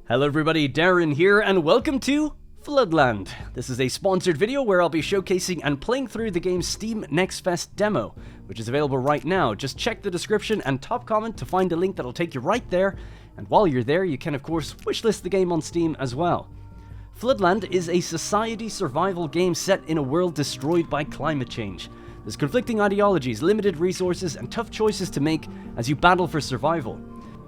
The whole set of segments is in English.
Hello everybody, Darren here, and welcome to Floodland. This is a sponsored video where I'll be showcasing and playing through the game's Steam Next Fest demo, which is available right now. Just check the description and top comment to find a link that'll take you right there, and while you're there, you can of course wishlist the game on Steam as well. Floodland is a society survival game set in a world destroyed by climate change. There's conflicting ideologies, limited resources, and tough choices to make as you battle for survival.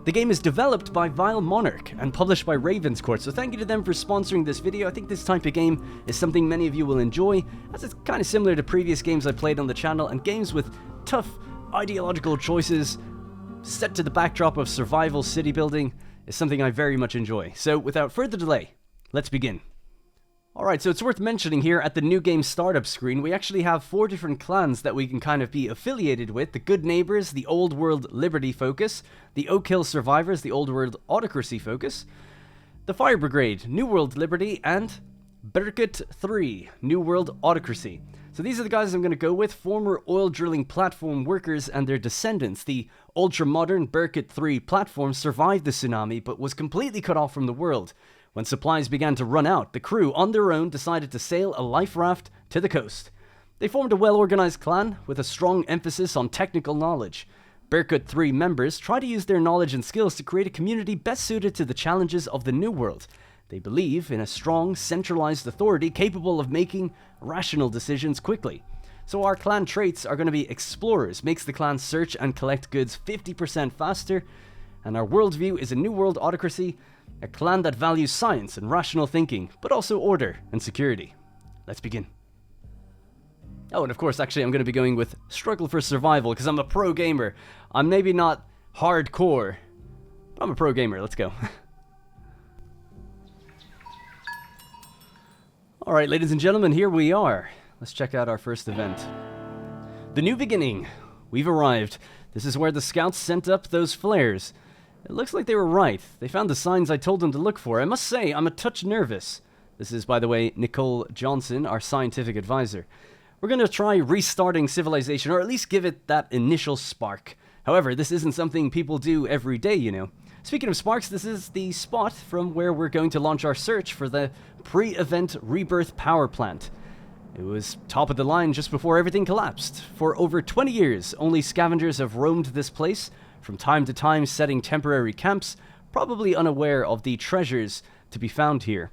The game is developed by Vile Monarch and published by Ravenscourt, so thank you to them for sponsoring this video. I think this type of game is something many of you will enjoy, as it's kind of similar to previous games I played on the channel, and games with tough ideological choices set to the backdrop of survival city building is something I very much enjoy. So without further delay, let's begin. Alright, so it's worth mentioning here at the new game startup screen, we actually have 4 different clans that we can kind of be affiliated with. The Good Neighbors, the Old World Liberty focus, the Oak Hill Survivors, the Old World Autocracy focus, the Fire Brigade, New World Liberty, and Berkut 3, New World Autocracy. So these are the guys I'm going to go with, former oil drilling platform workers and their descendants. The ultra-modern Berkut 3 platform survived the tsunami, but was completely cut off from the world. When supplies began to run out, the crew on their own decided to sail a life raft to the coast. They formed a well-organized clan with a strong emphasis on technical knowledge. Berkut 3 members try to use their knowledge and skills to create a community best suited to the challenges of the new world. They believe in a strong, centralized authority capable of making rational decisions quickly. So our clan traits are going to be explorers, makes the clan search and collect goods 50% faster, and our worldview is a new world autocracy, a clan that values science and rational thinking, but also order and security. Let's begin. Oh, and of course, actually, I'm going to be going with struggle for survival, because I'm a pro gamer. I'm maybe not hardcore, but I'm a pro gamer. Let's go. Alright, ladies and gentlemen, here we are. Let's check out our first event. The New Beginning. We've arrived. This is where the scouts sent up those flares. It looks like they were right. They found the signs I told them to look for. I must say, I'm a touch nervous. This is, by the way, Nicole Johnson, our scientific advisor. We're going to try restarting civilization, or at least give it that initial spark. However, this isn't something people do every day, you know. Speaking of sparks, this is the spot from where we're going to launch our search for the pre-event rebirth power plant. It was top of the line just before everything collapsed. For over 20 years, only scavengers have roamed this place, from time to time setting temporary camps, probably unaware of the treasures to be found here.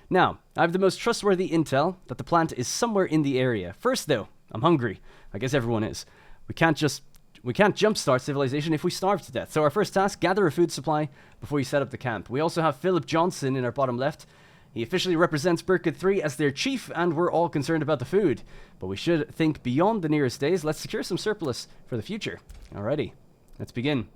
Now, I have the most trustworthy intel that the plant is somewhere in the area. First though, I'm hungry. I guess everyone is. We can't jumpstart civilization if we starve to death. So our first task, gather a food supply before you set up the camp. We also have Philip Johnson in our bottom left. He officially represents Berkut 3 as their chief, and we're all concerned about the food. But we should think beyond the nearest days. Let's secure some surplus for the future. Alrighty. Let's begin.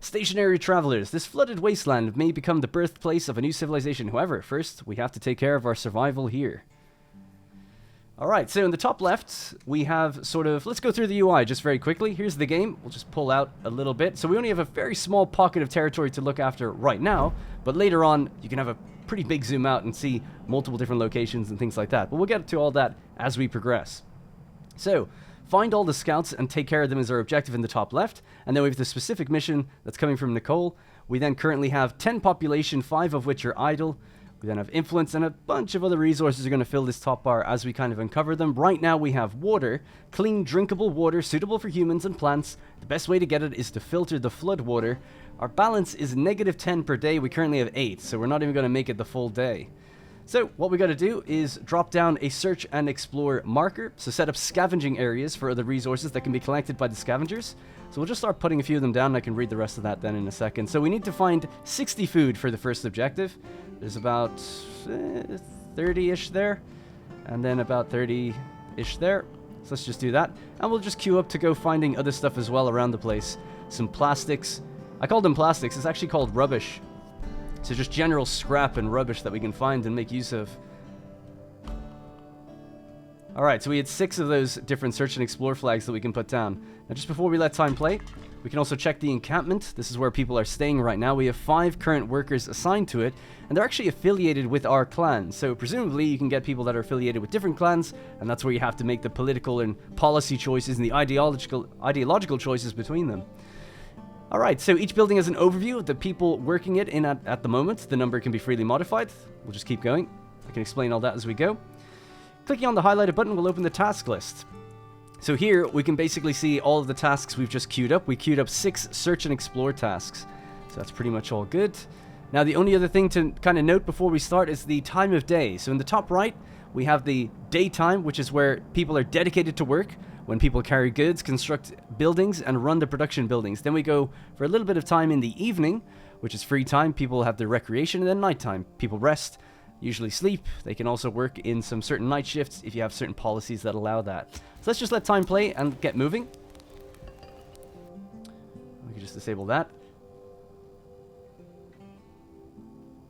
Stationary travelers. This flooded wasteland may become the birthplace of a new civilization. However, first, we have to take care of our survival here. Alright, so in the top left, we have sort of... Let's go through the UI just very quickly. Here's the game. We'll just pull out a little bit. So we only have a very small pocket of territory to look after right now. But later on, you can have a pretty big zoom out and see multiple different locations and things like that. But we'll get to all that as we progress. So... find all the scouts and take care of them is our objective in the top left. And then we have the specific mission that's coming from Nicole. We then currently have 10 population, 5 of which are idle. We then have influence and a bunch of other resources are going to fill this top bar as we kind of uncover them. Right now we have water, clean drinkable water suitable for humans and plants. The best way to get it is to filter the flood water. Our balance is -10 per day. We currently have 8, so we're not even going to make it the full day. So, what we got to do is drop down a search and explore marker, so set up scavenging areas for other resources that can be collected by the scavengers. So we'll just start putting a few of them down, and I can read the rest of that then in a second. So we need to find 60 food for the first objective. There's about 30-ish there, and then about 30-ish there. So let's just do that, and we'll just queue up to go finding other stuff as well around the place. Some plastics. I call them plastics, it's actually called rubbish. So just general scrap and rubbish that we can find and make use of. Alright, so we had 6 of those different search and explore flags that we can put down. Now just before we let time play, we can also check the encampment. This is where people are staying right now. We have 5 current workers assigned to it, and they're actually affiliated with our clan. So presumably you can get people that are affiliated with different clans, and that's where you have to make the political and policy choices and the ideological choices between them. Alright, so each building has an overview of the people working it in at the moment. The number can be freely modified. We'll just keep going. I can explain all that as we go. Clicking on the highlighted button will open the task list. So here, we can basically see all of the tasks we've just queued up. We queued up 6 search and explore tasks. So that's pretty much all good. Now, the only other thing to kind of note before we start is the time of day. So in the top right, we have the daytime, which is where people are dedicated to work. When people carry goods, construct buildings, and run the production buildings. Then we go for a little bit of time in the evening, which is free time. People have their recreation, and then nighttime. People rest, usually sleep. They can also work in some certain night shifts if you have certain policies that allow that. So let's just let time play and get moving. We can just disable that.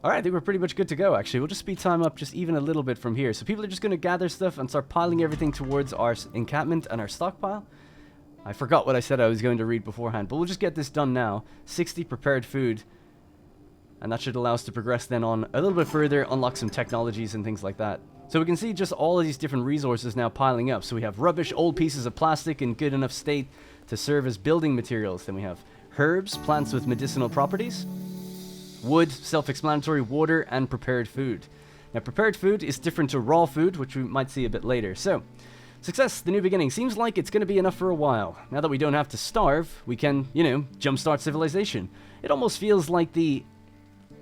Alright, I think we're pretty much good to go, actually. We'll just speed time up just even a little bit from here. So people are just going to gather stuff and start piling everything towards our encampment and our stockpile. I forgot what I said I was going to read beforehand, but we'll just get this done now. 60 prepared food. And that should allow us to progress then on a little bit further, unlock some technologies and things like that. So we can see just all of these different resources now piling up. So we have rubbish, old pieces of plastic in good enough state to serve as building materials. Then we have herbs, plants with medicinal properties. Wood, self-explanatory, water, and prepared food. Now, prepared food is different to raw food, which we might see a bit later. So, success, the new beginning. Seems like it's going to be enough for a while. Now that we don't have to starve, we can, jumpstart civilization. It almost feels like the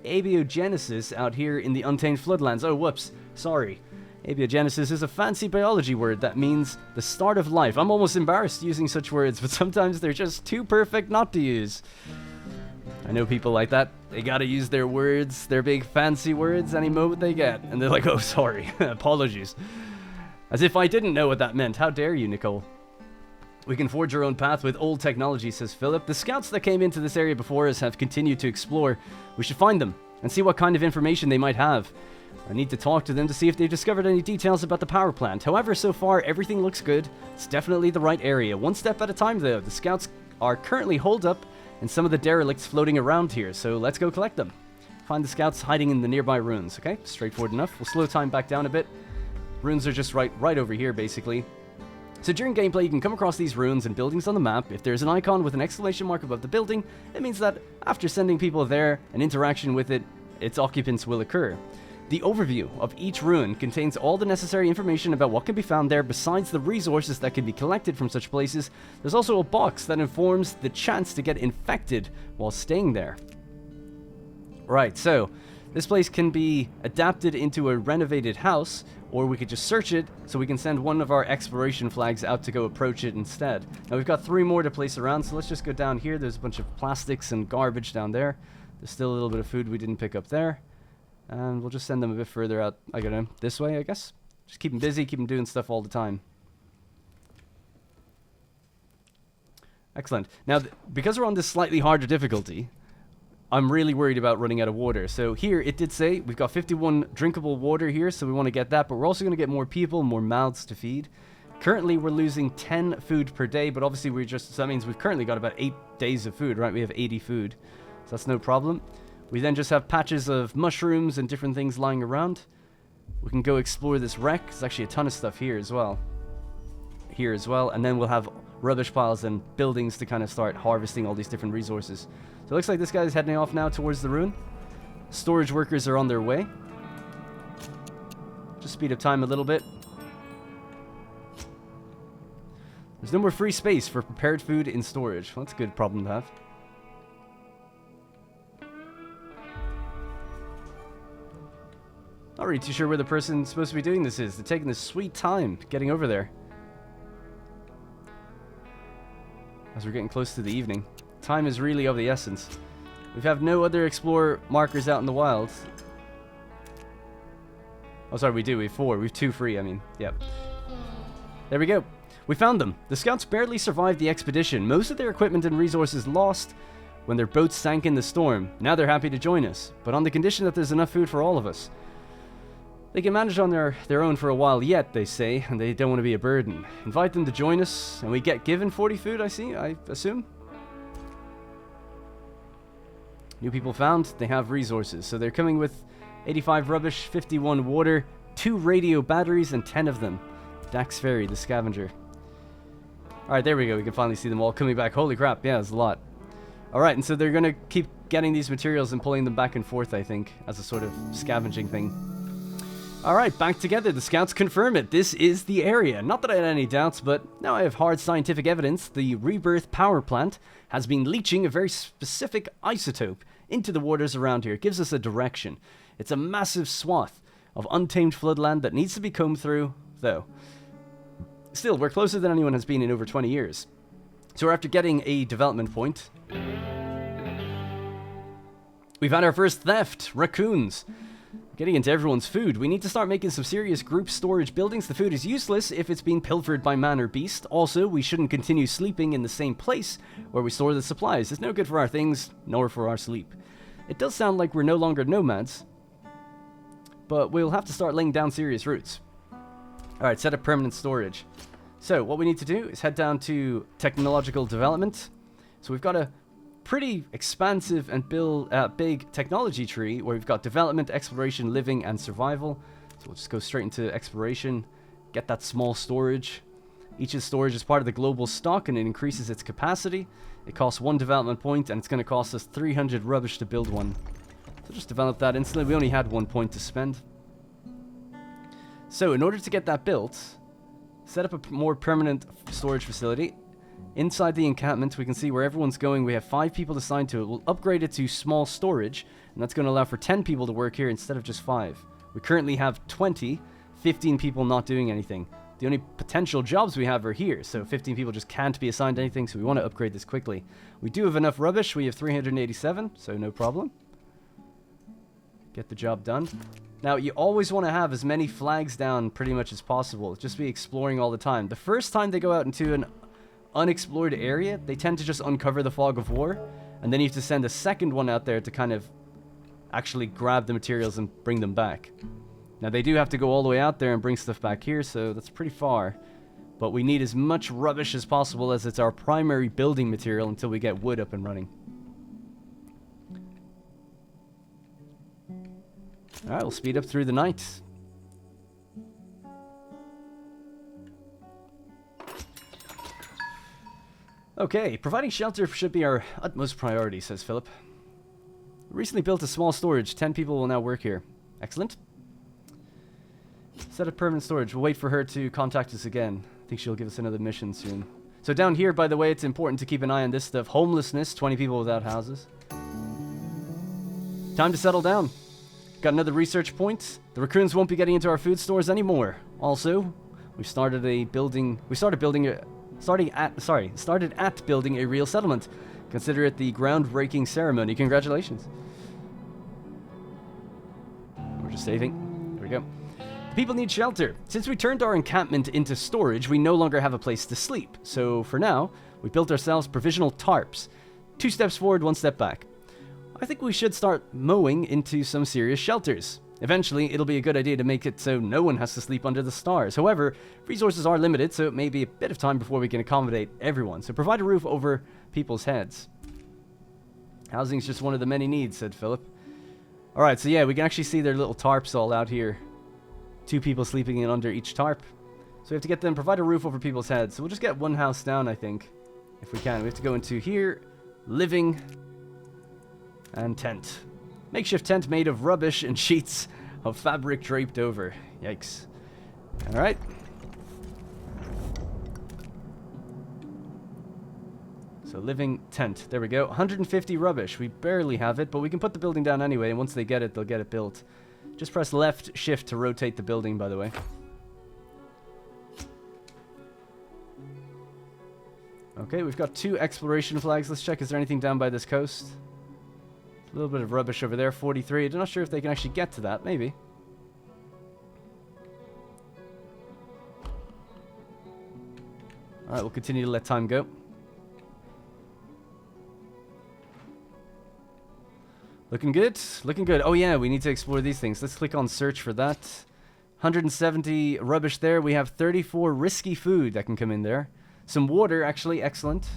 abiogenesis out here in the Untamed Floodlands. Oh, whoops. Sorry. Abiogenesis is a fancy biology word that means the start of life. I'm almost embarrassed using such words, but sometimes they're just too perfect not to use. I know people like that. They gotta use their words, their big fancy words, any moment they get. And they're like, oh, sorry. Apologies. As if I didn't know what that meant. How dare you, Nicole? We can forge our own path with old technology, says Philip. The scouts that came into this area before us have continued to explore. We should find them and see what kind of information they might have. I need to talk to them to see if they've discovered any details about the power plant. However, so far, everything looks good. It's definitely the right area. One step at a time, though. The scouts are currently holed up and some of the derelicts floating around here, so let's go collect them. Find the scouts hiding in the nearby ruins, okay? Straightforward enough. We'll slow time back down a bit. Ruins are just right over here, basically. So during gameplay, you can come across these ruins and buildings on the map. If there's an icon with an exclamation mark above the building, it means that after sending people there, an interaction with it, its occupants will occur. The overview of each ruin contains all the necessary information about what can be found there besides the resources that can be collected from such places. There's also a box that informs the chance to get infected while staying there. Right, so this place can be adapted into a renovated house, or we could just search it so we can send one of our exploration flags out to go approach it instead. Now we've got 3 more to place around, so let's just go down here. There's a bunch of plastics and garbage down there. There's still a little bit of food we didn't pick up there. And we'll just send them a bit further out, I don't know, this way, I guess. Just keep them busy, keep them doing stuff all the time. Excellent. Now, because we're on this slightly harder difficulty, I'm really worried about running out of water. So here, it did say we've got 51 drinkable water here, so we want to get that, but we're also going to get more people, more mouths to feed. Currently, we're losing 10 food per day, but obviously so that means we've currently got about 8 days of food, right? We have 80 food, so that's no problem. We then just have patches of mushrooms and different things lying around. We can go explore this wreck. There's actually a ton of stuff here as well. And then we'll have rubbish piles and buildings to kind of start harvesting all these different resources. So it looks like this guy is heading off now towards the ruin. Storage workers are on their way. Just speed up time a little bit. There's no more free space for prepared food in storage. Well, that's a good problem to have. Not really too sure where the person supposed to be doing this is. They're taking this sweet time getting over there. As we're getting close to the evening. Time is really of the essence. We have no other explorer markers out in the wild. Oh, sorry, we do. We have 4. We have 2 free, I mean. Yep. There we go. We found them. The scouts barely survived the expedition. Most of their equipment and resources lost when their boats sank in the storm. Now they're happy to join us, but on the condition that there's enough food for all of us. They can manage on their own for a while yet, they say, and they don't want to be a burden. Invite them to join us, and we get given 40 food, I assume? New people found, they have resources. So they're coming with 85 rubbish, 51 water, 2 radio batteries, and 10 of them. Dax Ferry, the scavenger. Alright, there we go. We can finally see them all coming back. Holy crap, yeah, there's a lot. Alright, and so they're going to keep getting these materials and pulling them back and forth, I think, as a sort of scavenging thing. Alright, back together. The scouts confirm it. This is the area. Not that I had any doubts, but now I have hard scientific evidence. The Rebirth power plant has been leaching a very specific isotope into the waters around here. It gives us a direction. It's a massive swath of untamed floodland that needs to be combed through, though. Still, we're closer than anyone has been in over 20 years. So we're after getting a development point. We've had our first theft. Raccoons. Getting into everyone's food. We need to start making some serious group storage buildings. The food is useless if it's being pilfered by man or beast. Also, we shouldn't continue sleeping in the same place where we store the supplies. It's no good for our things, nor for our sleep. It does sound like we're no longer nomads, but we'll have to start laying down serious roots. Alright, set up permanent storage. So, what we need to do is head down to technological development. So we've got a pretty expansive and big technology tree where we've got development, exploration, living, and survival. So we'll just go straight into exploration, get that small storage. Each of the storage is part of the global stock and it increases its capacity. It costs 1 development point and it's going to cost us 300 rubbish to build one. So just develop that instantly. We only had 1 point to spend. So in order to get that built, set up a more permanent storage facility. Inside the encampment, we can see where everyone's going. We have 5 people assigned to it. We'll upgrade it to small storage, and that's going to allow for 10 people to work here instead of just 5. We currently have 15 people not doing anything. The only potential jobs we have are here, so 15 people just can't be assigned anything, so we want to upgrade this quickly. We do have enough rubbish. We have 387, so no problem. Get the job done. Now, you always want to have as many flags down pretty much as possible. Just be exploring all the time. The first time they go out into an unexplored area, they tend to just uncover the fog of war, and then you have to send a second one out there to kind of actually grab the materials and bring them back. Now they do have to go all the way out there and bring stuff back here, so that's pretty far, but we need as much rubbish as possible as it's our primary building material until we get wood up and running. Alright, we'll speed up through the night. Okay, providing shelter should be our utmost priority, says Philip. We recently built a small storage. 10 people will now work here. Excellent. Set up permanent storage. We'll wait for her to contact us again. I think she'll give us another mission soon. So down here, by the way, it's important to keep an eye on this stuff. Homelessness, 20 people without houses. Time to settle down. Got another research point. The raccoons won't be getting into our food stores anymore. Also, we started building a real settlement. Consider it the groundbreaking ceremony. Congratulations. We're just saving. There we go. The people need shelter. Since we turned our encampment into storage, we no longer have a place to sleep. So for now, we built ourselves provisional tarps. 2 steps forward, 1 step back. I think we should start mowing into some serious shelters. Eventually, it'll be a good idea to make it so no one has to sleep under the stars. However, resources are limited, so it may be a bit of time before we can accommodate everyone. So provide a roof over people's heads. Housing's just one of the many needs, said Philip. Alright, so yeah, we can actually see their little tarps all out here. 2 people sleeping in under each tarp. So we have to get them, provide a roof over people's heads. So we'll just get 1 house down, I think. If we can. We have to go into here, living, and tent. Makeshift tent made of rubbish and sheets of fabric draped over. Yikes. Alright. So living tent. There we go. 150 rubbish. We barely have it, but we can put the building down anyway, and once they get it, they'll get it built. Just press left shift to rotate the building, by the way. Okay, we've got 2 exploration flags. Let's check, is there anything down by this coast? A little bit of rubbish over there, 43. I'm not sure if they can actually get to that. Maybe. Alright, we'll continue to let time go. Looking good. Looking good. Oh yeah, we need to explore these things. Let's click on search for that. 170 rubbish there. We have 34 risky food that can come in there. Some water, actually. Excellent.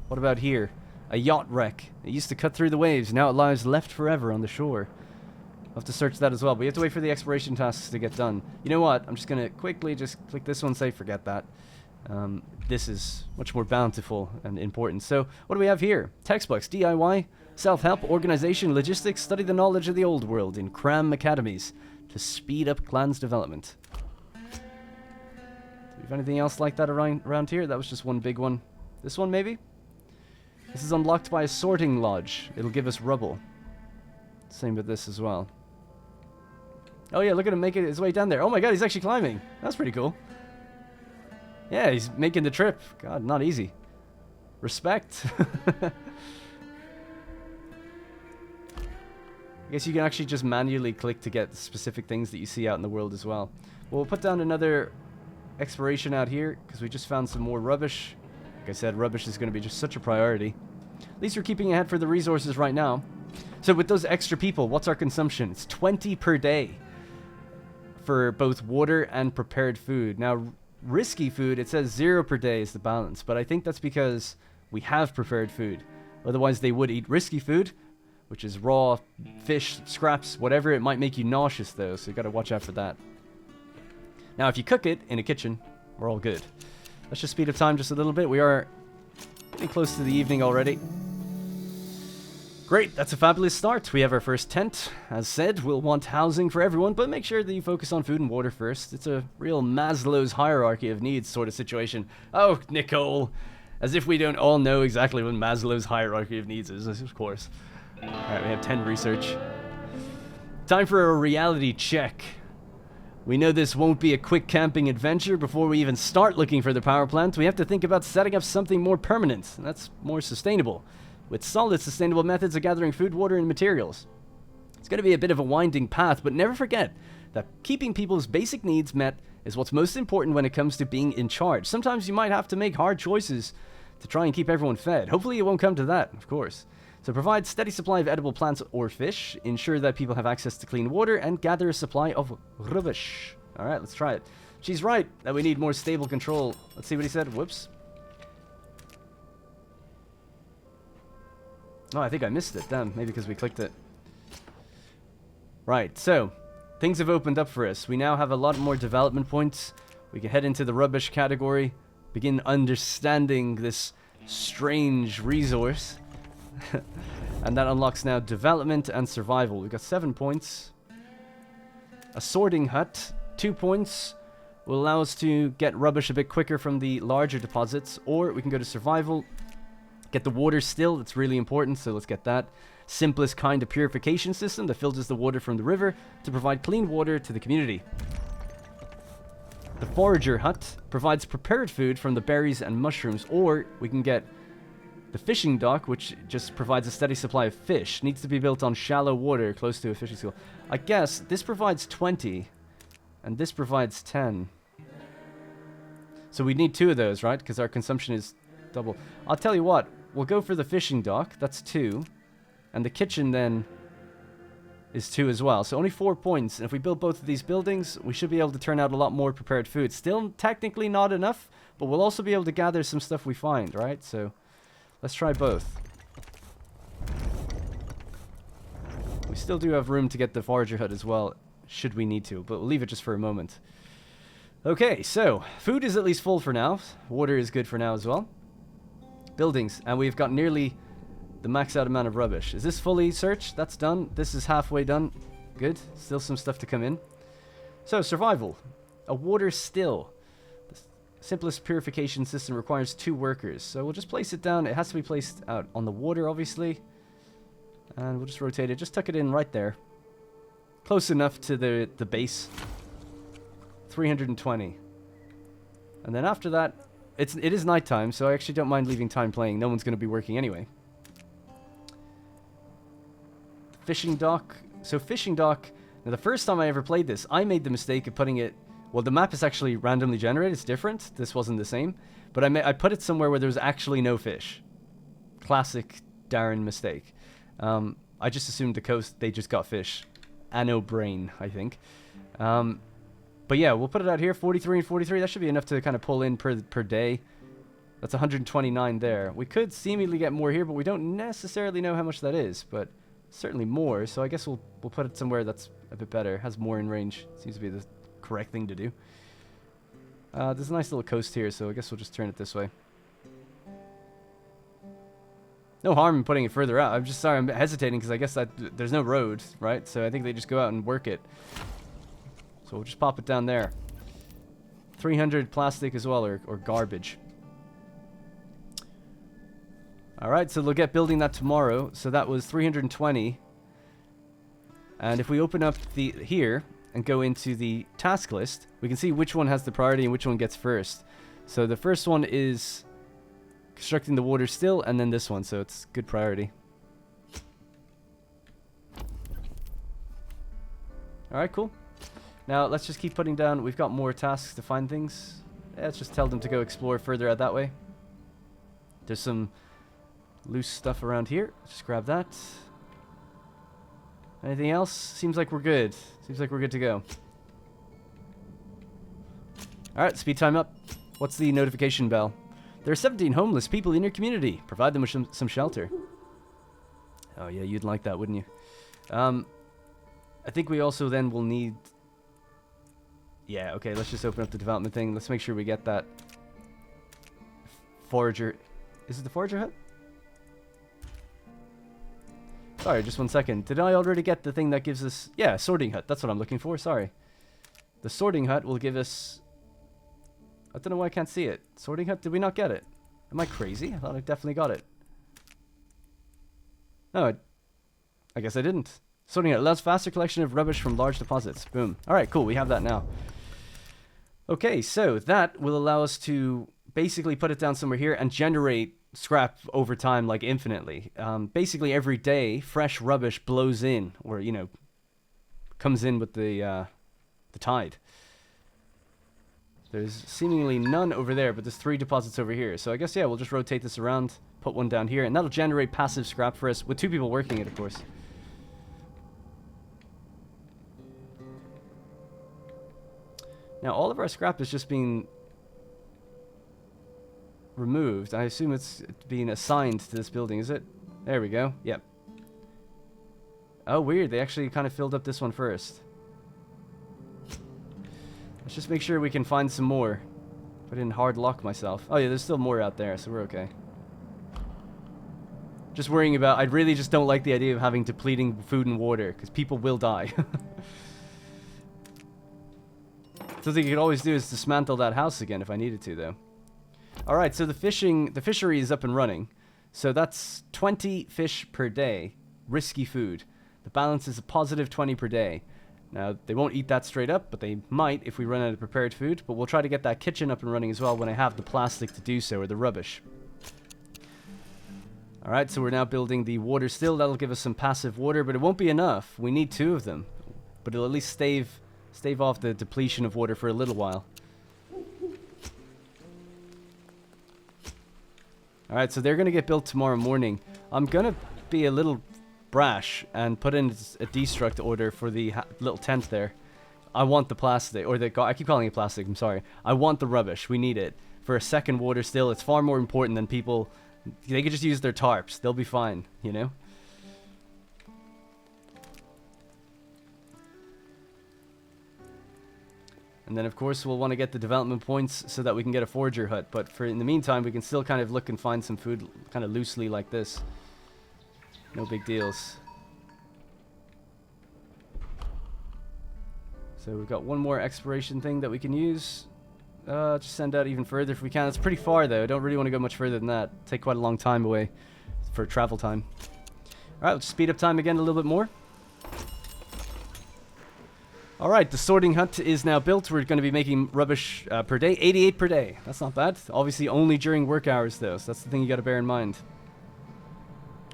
What about here? A yacht wreck. It used to cut through the waves. Now it lies left forever on the shore. I'll have to search that as well. But we have to wait for the exploration tasks to get done. You know what? I'm just going to quickly just click this one, say forget that. This is much more bountiful and important. So what do we have here? Textbooks, DIY, self-help, organization, logistics, study the knowledge of the old world in cram academies to speed up clans development. Do we have anything else like that around here? That was just one big one. This one maybe? This is unlocked by a sorting lodge. It'll give us rubble. Same with this as well. Oh yeah, look at him making his way down there. Oh my god, he's actually climbing. That's pretty cool. Yeah, he's making the trip. God, not easy. Respect. I guess you can actually just manually click to get specific things that you see out in the world as well. We'll put down another exploration out here, because we just found some more rubbish. Like I said, rubbish is going to be just such a priority. At least we're keeping ahead for the resources right now. So with those extra people, what's our consumption? It's 20 per day for both water and prepared food. Now, risky food, it says 0 per day is the balance, but I think that's because we have prepared food. Otherwise, they would eat risky food, which is raw fish, scraps, whatever. It might make you nauseous, though, so you got to watch out for that. Now, if you cook it in a kitchen, we're all good. Let's just speed up time just a little bit. We are getting close to the evening already. Great, that's a fabulous start. We have our first tent. As said, we'll want housing for everyone, but make sure that you focus on food and water first. It's a real Maslow's hierarchy of needs sort of situation. Oh, Nicole. As if we don't all know exactly what Maslow's hierarchy of needs is, of course. Alright, we have 10 research. Time for a reality check. We know this won't be a quick camping adventure. Before we even start looking for the power plant, we have to think about setting up something more permanent, and that's more sustainable, with solid, sustainable methods of gathering food, water, and materials. It's going to be a bit of a winding path, but never forget that keeping people's basic needs met is what's most important when it comes to being in charge. Sometimes you might have to make hard choices to try and keep everyone fed. Hopefully it won't come to that, of course. So provide steady supply of edible plants or fish, ensure that people have access to clean water, and gather a supply of rubbish. Alright, let's try it. She's right that we need more stable control. Let's see what he said. Whoops. Oh, I think I missed it. Damn, maybe because we clicked it. Right, so things have opened up for us. We now have a lot more development points. We can head into the rubbish category, begin understanding this strange resource. And that unlocks now development and survival. We've got 7 points. A sorting hut, 2 points, will allow us to get rubbish a bit quicker from the larger deposits, or we can go to survival. Get the water still, that's really important, so let's get that. Simplest kind of purification system that filters the water from the river to provide clean water to the community. The Forager Hut provides prepared food from the berries and mushrooms, or we can get the fishing dock, which just provides a steady supply of fish. Needs to be built on shallow water close to a fishing school. I guess this provides 20, and this provides 10. So we need 2 of those, right? Because our consumption is double. I'll tell you what. We'll go for the fishing dock. That's 2. And the kitchen then is 2 as well. So only 4 points. And if we build both of these buildings, we should be able to turn out a lot more prepared food. Still technically not enough, but we'll also be able to gather some stuff we find, right? So let's try both. We still do have room to get the Forager Hut as well, should we need to, but we'll leave it just for a moment. Okay, so food is at least full for now. Water is good for now as well. Buildings, and we've got nearly the max out amount of rubbish. Is this fully searched? That's done. This is halfway done. Good. Still some stuff to come in. So, survival. A water still. The simplest purification system requires 2 workers. So we'll just place it down. It has to be placed out on the water, obviously. And we'll just rotate it. Just tuck it in right there. Close enough to the base. 320. And then after that, it is nighttime, so I actually don't mind leaving time playing. No one's going to be working anyway. Fishing dock. So fishing dock. Now the first time I ever played this, I made the mistake of putting it. Well, the map is actually randomly generated. It's different. This wasn't the same, but I put it somewhere where there was actually no fish. Classic Darren mistake. I just assumed the coast they just got fish. Anno brain, I think. But yeah, we'll put it out here, 43 and 43. That should be enough to kind of pull in per day. That's 129 there. We could seemingly get more here, but we don't necessarily know how much that is. But certainly more, so I guess we'll put it somewhere that's a bit better. Has more in range. Seems to be the correct thing to do. There's a nice little coast here, so I guess we'll just turn it this way. No harm in putting it further out. I'm just sorry, I'm hesitating because I guess that there's no road, right? So I think they just go out and work it. So we'll just pop it down there. 300 plastic as well, or garbage. Alright, so they'll get building that tomorrow. So that was 320. And if we open up the here and go into the task list, we can see which one has the priority and which one gets first. So the first one is constructing the water still, and then this one, so it's good priority. Alright, cool. Now let's just keep putting down, we've got more tasks to find things. Yeah, let's just tell them to go explore further out that way. There's some loose stuff around here. Just grab that. Anything else? Seems like we're good. Seems like we're good to go. Alright, speed time up. What's the notification bell? There are 17 homeless people in your community. Provide them with some shelter. Oh yeah, you'd like that, wouldn't you? I think we also then will need... Yeah, okay, let's just open up the development thing. Let's make sure we get that Forager... Is it the Forager Hut? Sorry, just 1 second. Did I already get the thing that gives us... Yeah, sorting hut. That's what I'm looking for. Sorry. The sorting hut will give us... I don't know why I can't see it. Sorting hut? Did we not get it? Am I crazy? I thought I definitely got it. No, I guess I didn't. Sorting hut allows faster collection of rubbish from large deposits. Boom. Alright, cool. We have that now. Okay, so that will allow us to basically put it down somewhere here and generate scrap over time, like infinitely. Basically every day fresh rubbish blows in, or you know, comes in with the tide. There's seemingly none over there, but there's 3 deposits over here. So I guess, yeah, we'll just rotate this around, put one down here, and that'll generate passive scrap for us, with 2 people working it, of course. Now all of our scrap is just being removed. I assume it's being assigned to this building, is it? There we go. Yep. Oh, weird. They actually kind of filled up this one first. Let's just make sure we can find some more. I didn't hard lock myself. Oh yeah, there's still more out there, so we're okay. Just worrying about... I really just don't like the idea of having depleting food and water, because people will die. Something you could always do is dismantle that house again if I needed to, though. Alright, so the fishery is up and running. So that's 20 fish per day. Risky food. The balance is a positive 20 per day. Now, they won't eat that straight up, but they might if we run out of prepared food. But we'll try to get that kitchen up and running as well when I have the plastic to do so, or the rubbish. Alright, so we're now building the water still. That'll give us some passive water, but it won't be enough. We need 2 of them. But it'll at least stave off the depletion of water for a little while. Alright, so they're going to get built tomorrow morning. I'm going to be a little brash and put in a destruct order for the little tent there. I want the plastic, or I keep calling it plastic, I'm sorry. I want the rubbish. We need it. For a second water still, it's far more important than people... They could just use their tarps. They'll be fine, you know? And then, of course, we'll want to get the development points so that we can get a Forager Hut. But in the meantime, we can still kind of look and find some food kind of loosely like this. No big deals. So we've got one more exploration thing that we can use. Just send out even further if we can. It's pretty far, though. I don't really want to go much further than that. Take quite a long time away for travel time. Alright, let's speed up time again a little bit more. Alright, the sorting hut is now built. We're going to be making rubbish per day. 88 per day. That's not bad. Obviously only during work hours, though. So that's the thing you got to bear in mind.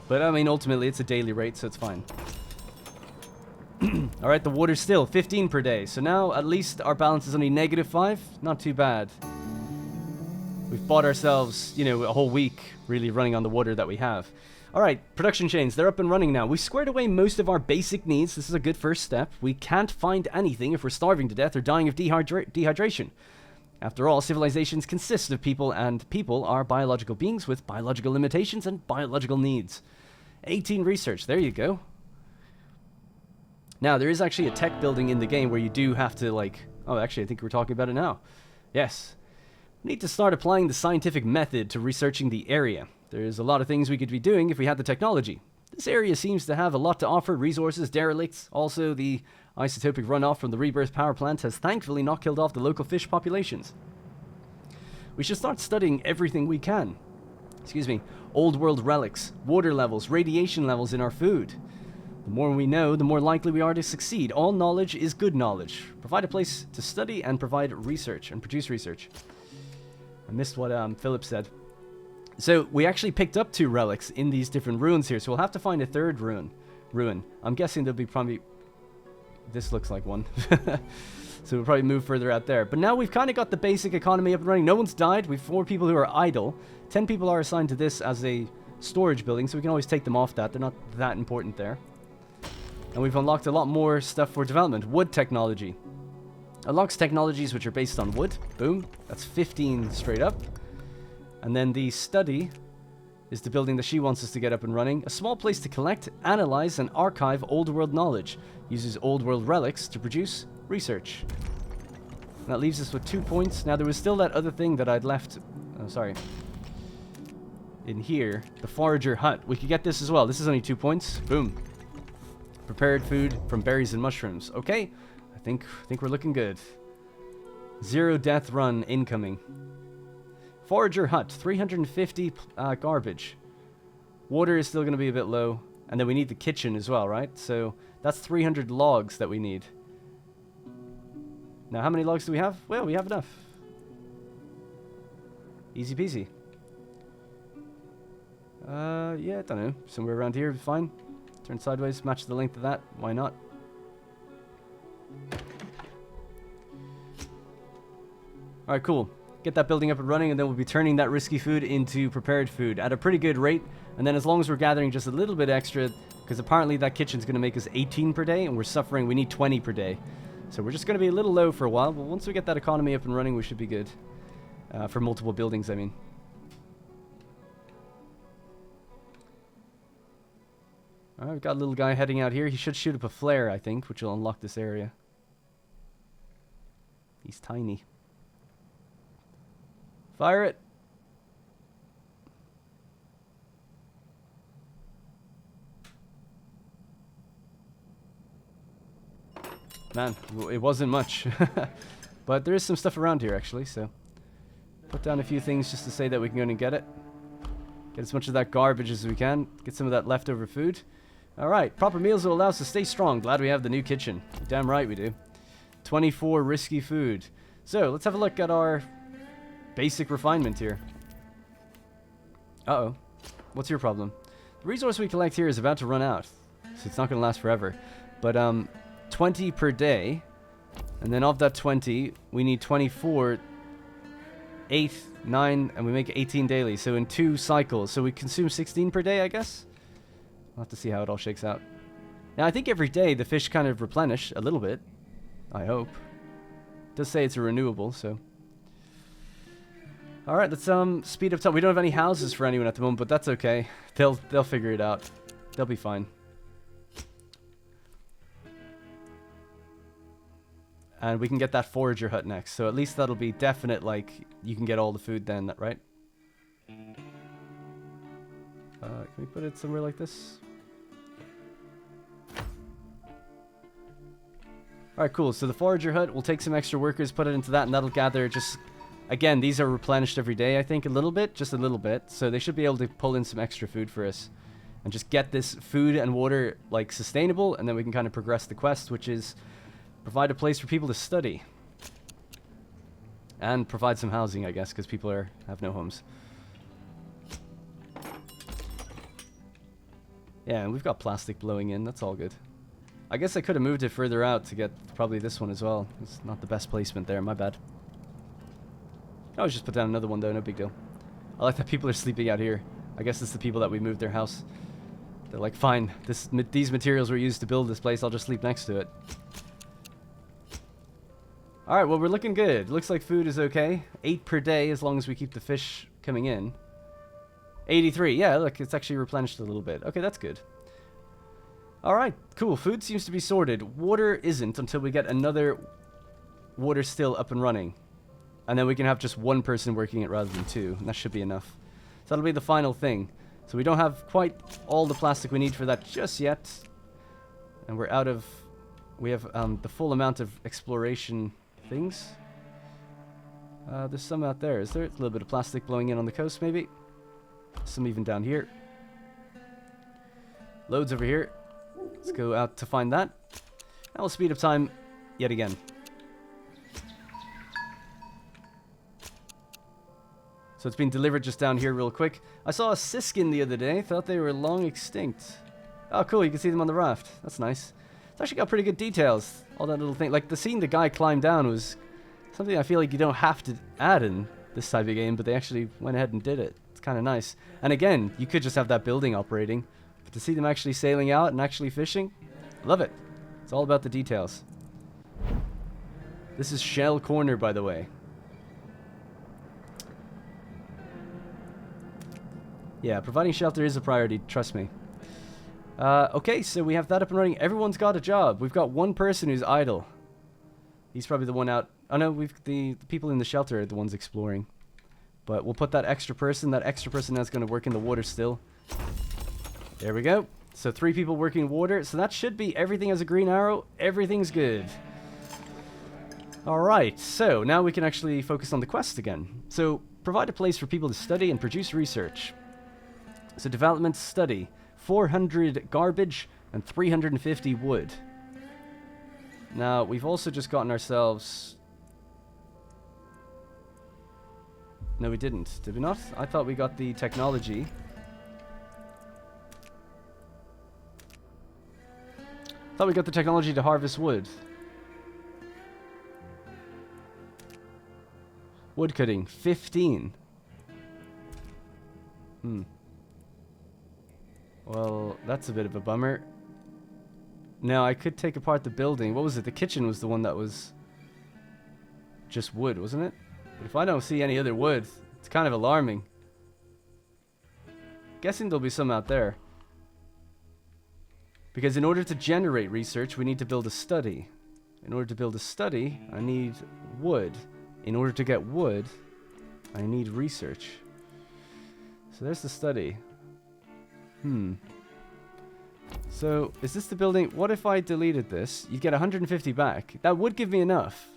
But, I mean, ultimately, it's a daily rate, so it's fine. Alright, the water still. 15 per day. So now, at least, our balance is only -5. Not too bad. We've bought ourselves, you know, a whole week, really, running on the water that we have. Alright, production chains, they're up and running now. We squared away most of our basic needs. This is a good first step. We can't find anything if we're starving to death or dying of dehydration. After all, civilizations consist of people, and people are biological beings with biological limitations and biological needs. 18 research, there you go. Now, there is actually a tech building in the game where you do have to, like... Oh, actually, I think we're talking about it now. Yes. We need to start applying the scientific method to researching the area. There's a lot of things we could be doing if we had the technology. This area seems to have a lot to offer, resources, derelicts. Also, the isotopic runoff from the rebirth power plant has thankfully not killed off the local fish populations. We should start studying everything we can. Excuse me. Old world relics, water levels, radiation levels in our food. The more we know, the more likely we are to succeed. All knowledge is good knowledge. Provide a place to study and provide research and produce research. I missed what Philip said. So we actually picked up 2 relics in these different ruins here, so we'll have to find a 3rd ruin. I'm guessing there'll be probably... This looks like one. So we'll probably move further out there. But now we've kind of got the basic economy up and running. No one's died. We've 4 people who are idle. 10 people are assigned to this as a storage building, so we can always take them off that. They're not that important there. And we've unlocked a lot more stuff for development. Wood technology. Unlocks technologies which are based on wood. Boom. That's 15 straight up. And then the study is the building that she wants us to get up and running. A small place to collect, analyze, and archive old world knowledge. Uses old world relics to produce research. And that leaves us with 2 points. Now there was still that other thing that I'd left... Oh, sorry. In here. The Forager Hut. We could get this as well. This is only 2 points. Boom. Prepared food from berries and mushrooms. Okay. I think we're looking good. 0 death run incoming. Forager Hut, 350 garbage. Water is still going to be a bit low. And then we need the kitchen as well, right? So that's 300 logs that we need. Now, how many logs do we have? Well, we have enough. Easy peasy. Yeah, I don't know. Somewhere around here, fine. Turn sideways, match the length of that. Why not? Alright, cool. Get that building up and running, and then we'll be turning that risky food into prepared food at a pretty good rate. And then as long as we're gathering just a little bit extra, because apparently that kitchen's going to make us 18 per day, and we're suffering, we need 20 per day. So we're just going to be a little low for a while, but once we get that economy up and running, we should be good. For multiple buildings, I mean. Alright, we've got a little guy heading out here. He should shoot up a flare, I think, which will unlock this area. He's tiny. Fire it. Man, it wasn't much. But there is some stuff around here, actually, so... Put down a few things just to say that we can go and get it. Get as much of that garbage as we can. Get some of that leftover food. Alright, proper meals will allow us to stay strong. Glad we have the new kitchen. Damn right we do. 24 risky food. So, let's have a look at our basic refinement here. Uh-oh. What's your problem? The resource we collect here is about to run out. So it's not going to last forever. But, 20 per day. And then of that 20, we need 24... 8, 9, and we make 18 daily. So in 2 cycles. So we consume 16 per day, I guess? We'll have to see how it all shakes out. Now, I think every day the fish kind of replenish a little bit. I hope. It does say it's a renewable, so... Alright, let's speed up time. We don't have any houses for anyone at the moment, but that's okay. They'll figure it out. They'll be fine. And we can get that Forager Hut next. So at least that'll be definite, like, you can get all the food then, right? Can we put it somewhere like this? Alright, cool. So the Forager Hut, we'll take some extra workers, put it into that, and that'll gather just... Again, these are replenished every day, I think, a little bit. Just a little bit. So they should be able to pull in some extra food for us. And just get this food and water, like, sustainable, and then we can kind of progress the quest, which is... Provide a place for people to study. And provide some housing, I guess, because people have no homes. Yeah, and we've got plastic blowing in. That's all good. I guess I could have moved it further out to get probably this one as well. It's not the best placement there. My bad. I'll just put down another one, though. No big deal. I like that people are sleeping out here. I guess it's the people that we moved their house. They're like, fine. These materials were used to build this place. I'll just sleep next to it. Alright, well, we're looking good. Looks like food is okay. 8 per day as long as we keep the fish coming in. 83. Yeah, look, it's actually replenished a little bit. Okay, that's good. Alright, cool. Food seems to be sorted. Water isn't until we get another water still up and running. And then we can have just one person working it rather than two. And that should be enough. So that'll be the final thing. So we don't have quite all the plastic we need for that just yet. And we're out of... We have the full amount of exploration things. There's some out there. Is there a little bit of plastic blowing in on the coast, maybe? Some even down here. Loads over here. Let's go out to find that. And we'll speed up time yet again. So it's been delivered just down here real quick. I saw a siskin the other day. Thought they were long extinct. Oh, cool. You can see them on the raft. That's nice. It's actually got pretty good details. All that little thing. Like, the scene the guy climbed down was something I feel like you don't have to add in this type of game, but they actually went ahead and did it. It's kind of nice. And again, you could just have that building operating. But to see them actually sailing out and actually fishing, love it. It's all about the details. This is Shell Corner, by the way. Yeah, providing shelter is a priority, trust me. Okay, so we have that up and running. Everyone's got a job. We've got one person who's idle. He's probably the one out. Oh no, the people in the shelter are the ones exploring. But we'll put that extra person. That extra person that's going to work in the water still. There we go. So 3 people working water. So that should be everything as a green arrow. Everything's good. Alright, so now we can actually focus on the quest again. So provide a place for people to study and produce research. So development study, 400 garbage and 350 wood. Now, we've also just gotten ourselves... No, we didn't. Did we not? I thought we got the technology. Thought we got the technology to harvest wood. Wood cutting, 15. Well, that's a bit of a bummer. Now, I could take apart the building. What was it? The kitchen was the one that was just wood, wasn't it? But if I don't see any other wood, it's kind of alarming. Guessing there'll be some out there. Because in order to generate research, we need to build a study. In order to build a study, I need wood. In order to get wood, I need research. So there's the study. So, is this the building? What if I deleted this? You'd get 150 back. That would give me enough.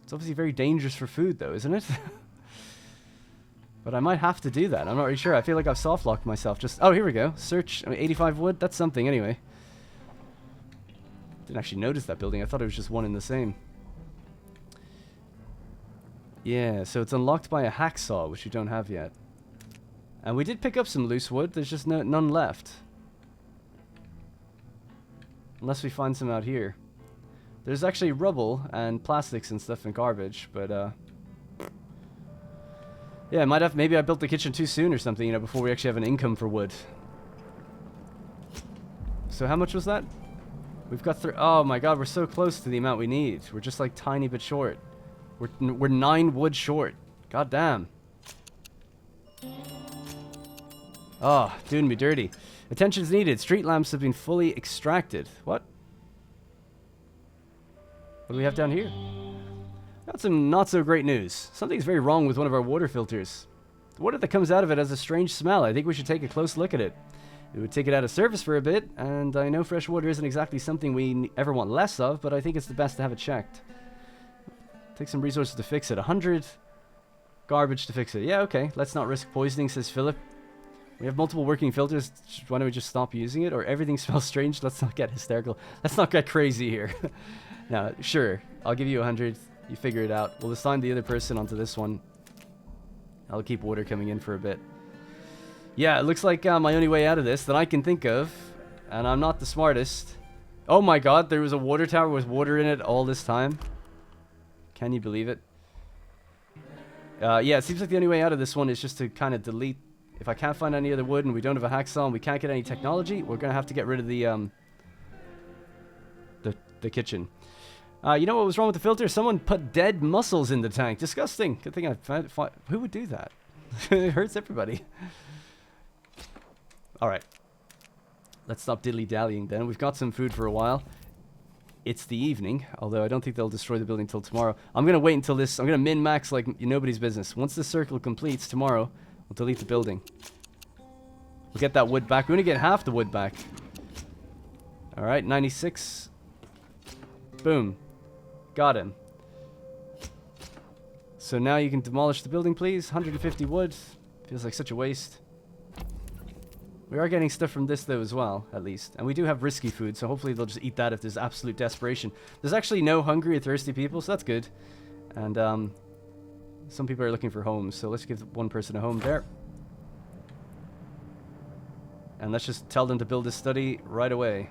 It's obviously very dangerous for food, though, isn't it? But I might have to do that. I'm not really sure. I feel like I've soft-locked myself. Just oh, here we go. Search. I mean, 85 wood. That's something, anyway. Didn't actually notice that building. I thought it was just one and the same. Yeah, so it's unlocked by a hacksaw, which we don't have yet. And we did pick up some loose wood. There's just none left. Unless we find some out here. There's actually rubble and plastics and stuff and garbage, but yeah, maybe I built the kitchen too soon or something, you know, before we actually have an income for wood. So how much was that? We've got oh my god, we're so close to the amount we need. We're just like tiny bit short. We're 9 wood short. God damn. Oh, doing me dirty. Attention is needed. Street lamps have been fully extracted. What? What do we have down here? Got some not so great news. Something's very wrong with one of our water filters. The water that comes out of it has a strange smell. I think we should take a close look at it. It would take it out of service for a bit, and I know fresh water isn't exactly something we ever want less of, but I think it's the best to have it checked. Take some resources to fix it. 100 garbage to fix it. Yeah, okay. Let's not risk poisoning, says Philip. We have multiple working filters. Why don't we just stop using it? Or everything smells strange. Let's not get hysterical. Let's not get crazy here. No, sure. I'll give you 100. You figure it out. We'll assign the other person onto this one. I'll keep water coming in for a bit. Yeah, it looks like my only way out of this that I can think of, and I'm not the smartest. Oh my god, there was a water tower with water in it all this time. Can you believe it? Yeah, it seems like the only way out of this one is just to kind of delete. If I can't find any other wood and we don't have a hacksaw and we can't get any technology, we're going to have to get rid of the kitchen. You know what was wrong with the filter? Someone put dead mussels in the tank. Disgusting. Good thing I found it. Who would do that? It hurts everybody. Alright. Let's stop dilly-dallying then. We've got some food for a while. it's the evening, although I don't think they'll destroy the building till tomorrow. I'm going to wait until this, I'm going to min-max like nobody's business. Once this circle completes tomorrow, we'll delete the building. We'll get that wood back. We're going to get half the wood back. Alright, 96. Boom. Got him. So now you can demolish the building, please. 150 wood. Feels like such a waste. We are getting stuff from this, though, as well, at least. And we do have risky food, so hopefully they'll just eat that if there's absolute desperation. There's actually no hungry or thirsty people, so that's good. And some people are looking for homes, so let's give one person a home there. And let's just tell them to build this study right away.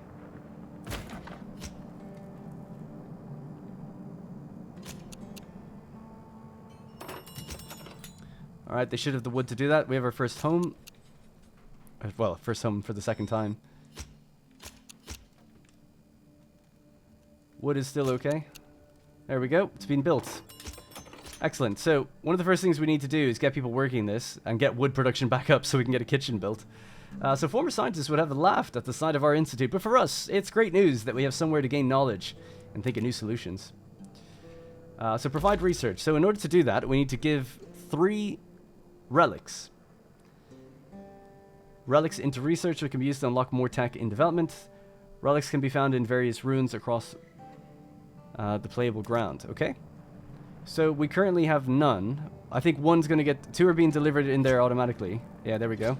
Alright, they should have the wood to do that. We have our first home. Well, first home for the second time. Wood is still okay. There we go. It's been built. Excellent. So, one of the first things we need to do is get people working this and get wood production back up so we can get a kitchen built. So former scientists would have laughed at the sight of our institute, but for us, it's great news that we have somewhere to gain knowledge and think of new solutions. So provide research. So in order to do that, we need to give 3 relics. Relics into research, which can be used to unlock more tech in development. Relics can be found in various ruins across the playable ground. Okay. So we currently have none. I think one's going to get... 2 are being delivered in there automatically. Yeah, there we go.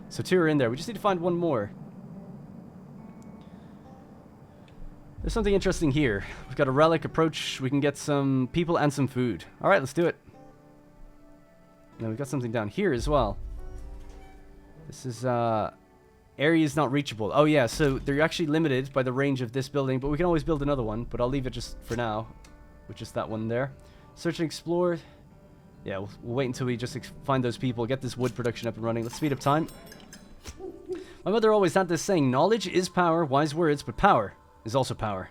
So 2 are in there. We just need to find one more. There's something interesting here. We've got a relic approach. We can get some people and some food. Alright, let's do it. Now we've got something down here as well. This is, areas not reachable. Oh yeah, so they're actually limited by the range of this building, but we can always build another one, but I'll leave it just for now, with just that one there. Search and explore. Yeah, we'll wait until we just find those people, get this wood production up and running. Let's speed up time. My mother always had this saying, knowledge is power, wise words, but power is also power.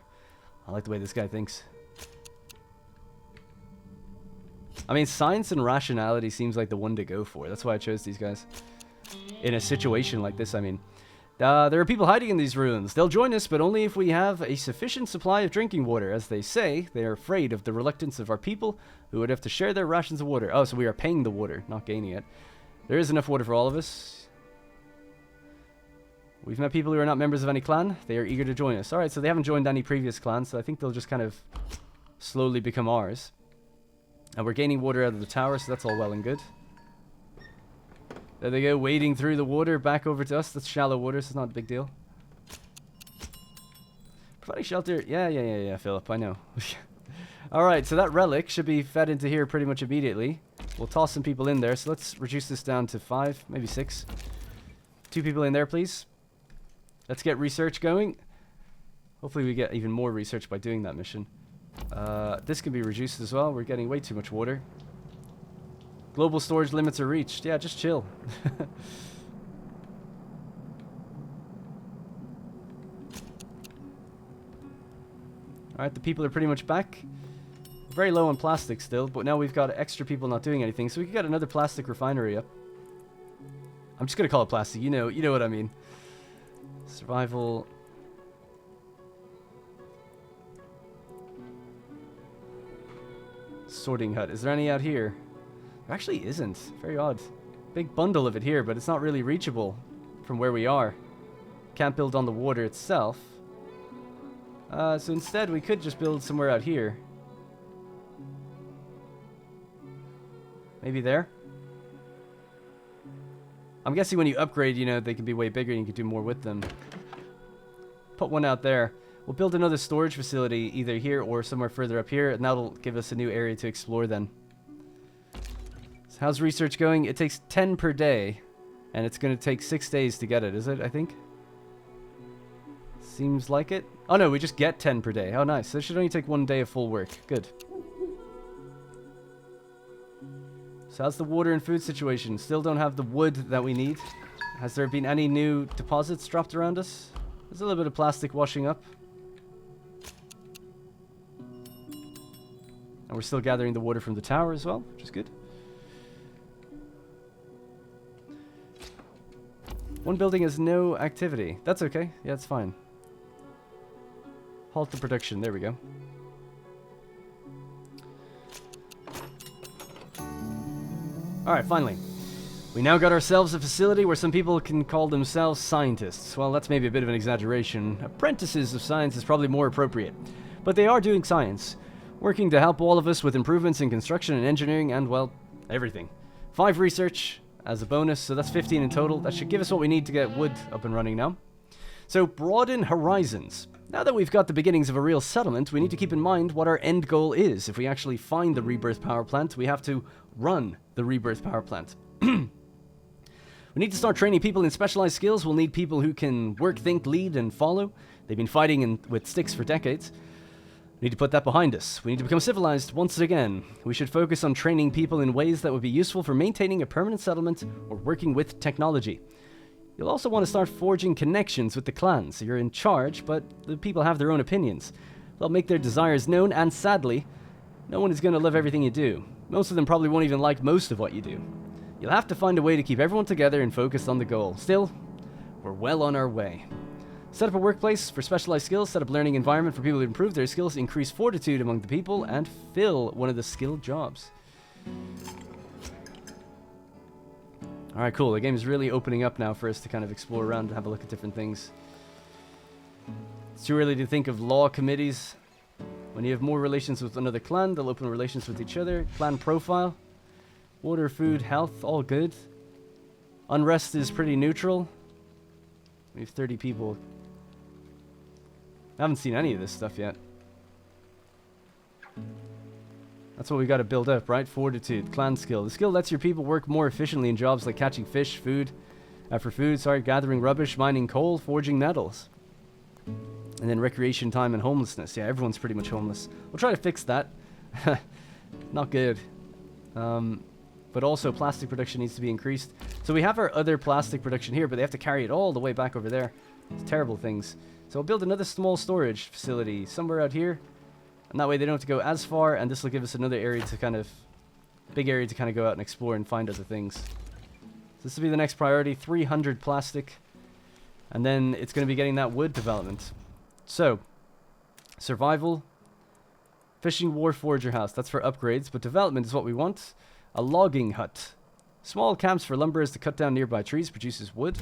I like the way this guy thinks. I mean, science and rationality seems like the one to go for. That's why I chose these guys. In a situation like this, I mean. There are people hiding in these ruins. They'll join us, but only if we have a sufficient supply of drinking water. As they say, they are afraid of the reluctance of our people, who would have to share their rations of water. Oh, so we are paying the water, not gaining it. There is enough water for all of us. We've met people who are not members of any clan. They are eager to join us. Alright, so they haven't joined any previous clans, so I think they'll just kind of slowly become ours. And we're gaining water out of the tower, so that's all well and good. There they go, wading through the water back over to us. That's shallow water, so it's not a big deal. Providing shelter. Yeah, Philip, I know. Alright, so that relic should be fed into here pretty much immediately. We'll toss some people in there, so let's reduce this down to 5, maybe 6. 2 people in there, please. Let's get research going. Hopefully we get even more research by doing that mission. This can be reduced as well. We're getting way too much water. Global storage limits are reached. Yeah, just chill. Alright, the people are pretty much back. Very low on plastic still, but now we've got extra people not doing anything, so we can get another plastic refinery up. I'm just gonna call it plastic. You know what I mean. Survival. Sorting hut. Is there any out here? There actually isn't. Very odd. Big bundle of it here, but it's not really reachable from where we are. Can't build on the water itself. So instead we could just build somewhere out here. Maybe there? I'm guessing when you upgrade, you know, they can be way bigger and you can do more with them. Put one out there. We'll build another storage facility either here or somewhere further up here, and that'll give us a new area to explore then. So how's research going? It takes 10 per day, and it's going to take 6 days to get it, is it, I think? Seems like it. Oh no, we just get 10 per day. Oh nice, so it should only take 1 day of full work. Good. So how's the water and food situation? Still don't have the wood that we need. Has there been any new deposits dropped around us? There's a little bit of plastic washing up. And we're still gathering the water from the tower as well, which is good. One building has no activity. That's okay. Yeah, it's fine. Halt the production. There we go. Alright, finally. We now got ourselves a facility where some people can call themselves scientists. Well, that's maybe a bit of an exaggeration. Apprentices of science is probably more appropriate. But they are doing science, working to help all of us with improvements in construction and engineering and, well, everything. 5 research as a bonus, so that's 15 in total. That should give us what we need to get wood up and running now. So, broaden horizons. Now that we've got the beginnings of a real settlement, we need to keep in mind what our end goal is. If we actually find the rebirth power plant, we have to run the rebirth power plant. We need to start training people in specialized skills. We'll need people who can work, think, lead, and follow. They've been fighting with sticks for decades. We need to put that behind us. We need to become civilized once again. We should focus on training people in ways that would be useful for maintaining a permanent settlement or working with technology. You'll also want to start forging connections with the clans. You're in charge, but the people have their own opinions. They'll make their desires known, and sadly, no one is going to love everything you do. Most of them probably won't even like most of what you do. You'll have to find a way to keep everyone together and focused on the goal. Still, we're well on our way. Set up a workplace for specialized skills, set up a learning environment for people to improve their skills, increase fortitude among the people, and fill one of the skilled jobs. Alright, cool. The game is really opening up now for us to kind of explore around and have a look at different things. It's too early to think of law committees. When you have more relations with another clan, they'll open relations with each other. Clan profile. Water, food, health, all good. Unrest is pretty neutral. We have 30 people. I haven't seen any of this stuff yet. That's what we got to build up, right? Fortitude, clan skill. The skill lets your people work more efficiently in jobs like catching fish, gathering rubbish, mining coal, forging metals. And then recreation time and homelessness. Yeah, everyone's pretty much homeless. We'll try to fix that. Not good. But also plastic production needs to be increased. So we have our other plastic production here, but they have to carry it all the way back over there. It's terrible things. So we'll build another small storage facility somewhere out here. And that way they don't have to go as far, and this will give us another area to kind of... big area to kind of go out and explore and find other things. So this will be the next priority, 300 plastic. And then it's going to be getting that wood development. So, survival, fishing, war, Forager House. That's for upgrades, but development is what we want. A logging hut. Small camps for lumberers to cut down nearby trees, produces wood.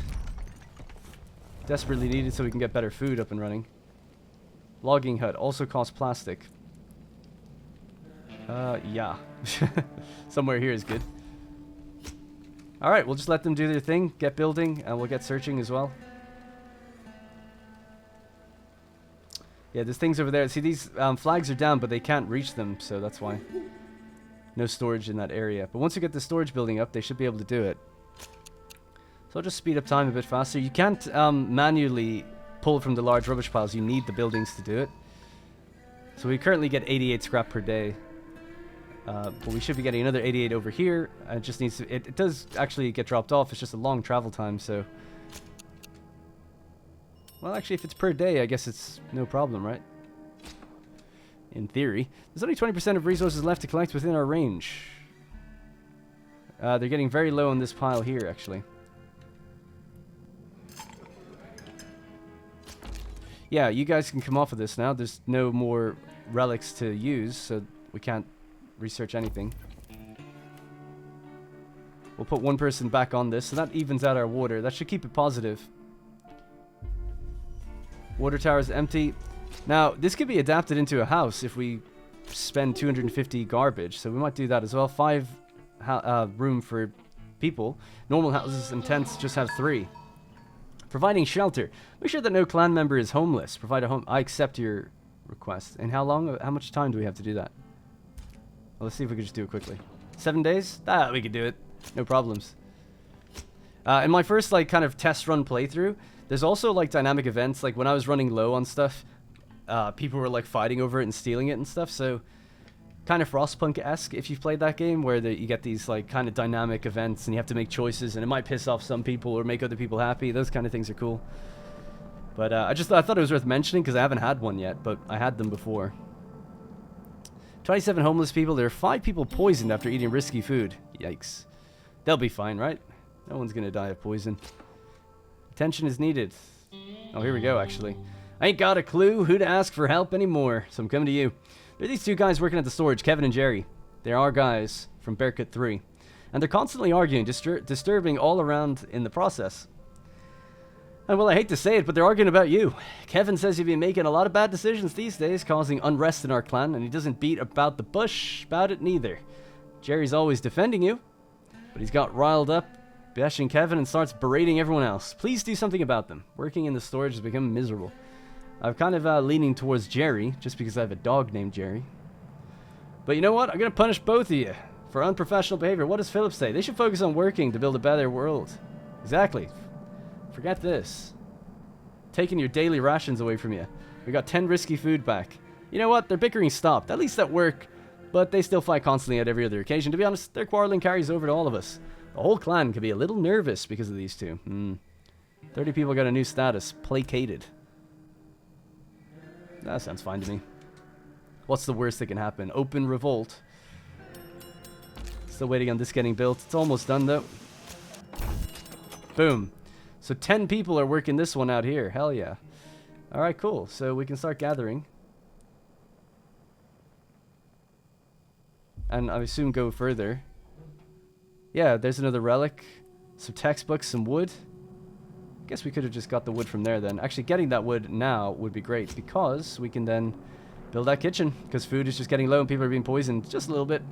Desperately needed so we can get better food up and running. Logging hut also costs plastic. Yeah. Somewhere here is good. Alright, we'll just let them do their thing, get building, and we'll get searching as well. Yeah, there's things over there. See, these flags are down, but they can't reach them, so that's why. No storage in that area. But once you get the storage building up, they should be able to do it. So I'll just speed up time a bit faster. You can't manually pull from the large rubbish piles. You need the buildings to do it. So we currently get 88 scrap per day. But we should be getting another 88 over here. It just needs to... It does actually get dropped off. It's just a long travel time, so... Well, actually, if it's per day, I guess it's no problem, right? In theory. There's only 20% of resources left to collect within our range. They're getting very low on this pile here, actually. Yeah, you guys can come off of this now. There's no more relics to use, so we can't research anything. We'll put one person back on this, so that evens out our water. That should keep it positive. Water tower is empty. Now, this could be adapted into a house if we spend 250 garbage, so we might do that as well. 5 room for people. Normal houses and tents just have 3. Providing shelter. Make sure that no clan member is homeless. Provide a home. I accept your request. And how long? How much time do we have to do that? Well, let's see if we can just do it quickly. 7 days? Ah, we could do it. No problems. In my first, like, kind of test run playthrough, there's also, like, dynamic events. Like, when I was running low on stuff, people were, like, fighting over it and stealing it and stuff. So, kind of Frostpunk-esque if you've played that game, where you get these, like, kind of dynamic events and you have to make choices, and it might piss off some people or make other people happy. Those kind of things are cool. But I thought it was worth mentioning because I haven't had one yet, but I had them before. 27 homeless people. There are 5 people poisoned after eating risky food. Yikes. They'll be fine, right? No one's going to die of poison. Attention is needed. Oh, here we go, actually. I ain't got a clue who to ask for help anymore, so I'm coming to you. There are these two guys working at the storage, Kevin and Jerry. They are guys from Bearcat 3. And they're constantly arguing, disturbing all around in the process. And well, I hate to say it, but they're arguing about you. Kevin says you've been making a lot of bad decisions these days, causing unrest in our clan, and he doesn't beat about the bush about it neither. Jerry's always defending you, but he's got riled up, bashing Kevin, and starts berating everyone else. Please do something about them. Working in the storage has become miserable. I'm kind of leaning towards Jerry, just because I have a dog named Jerry. But you know what? I'm going to punish both of you for unprofessional behavior. What does Philip say? They should focus on working to build a better world. Exactly. Forget this. Taking your daily rations away from you. We got 10 risky food back. You know what? Their bickering stopped, at least at work, but they still fight constantly at every other occasion. To be honest, their quarreling carries over to all of us. The whole clan could be a little nervous because of these two. 30 people got a new status. Placated. That sounds fine to me. What's the worst that can happen? Open revolt. Still waiting on this getting built. It's almost done, though. Boom. So 10 people are working this one out here. Hell yeah. Alright, cool. So we can start gathering. And I assume go further. Yeah, there's another relic. Some textbooks, some wood. Guess we could have just got the wood from there then. Actually, getting that wood now would be great, because we can then build that kitchen, because food is just getting low and people are being poisoned just a little bit.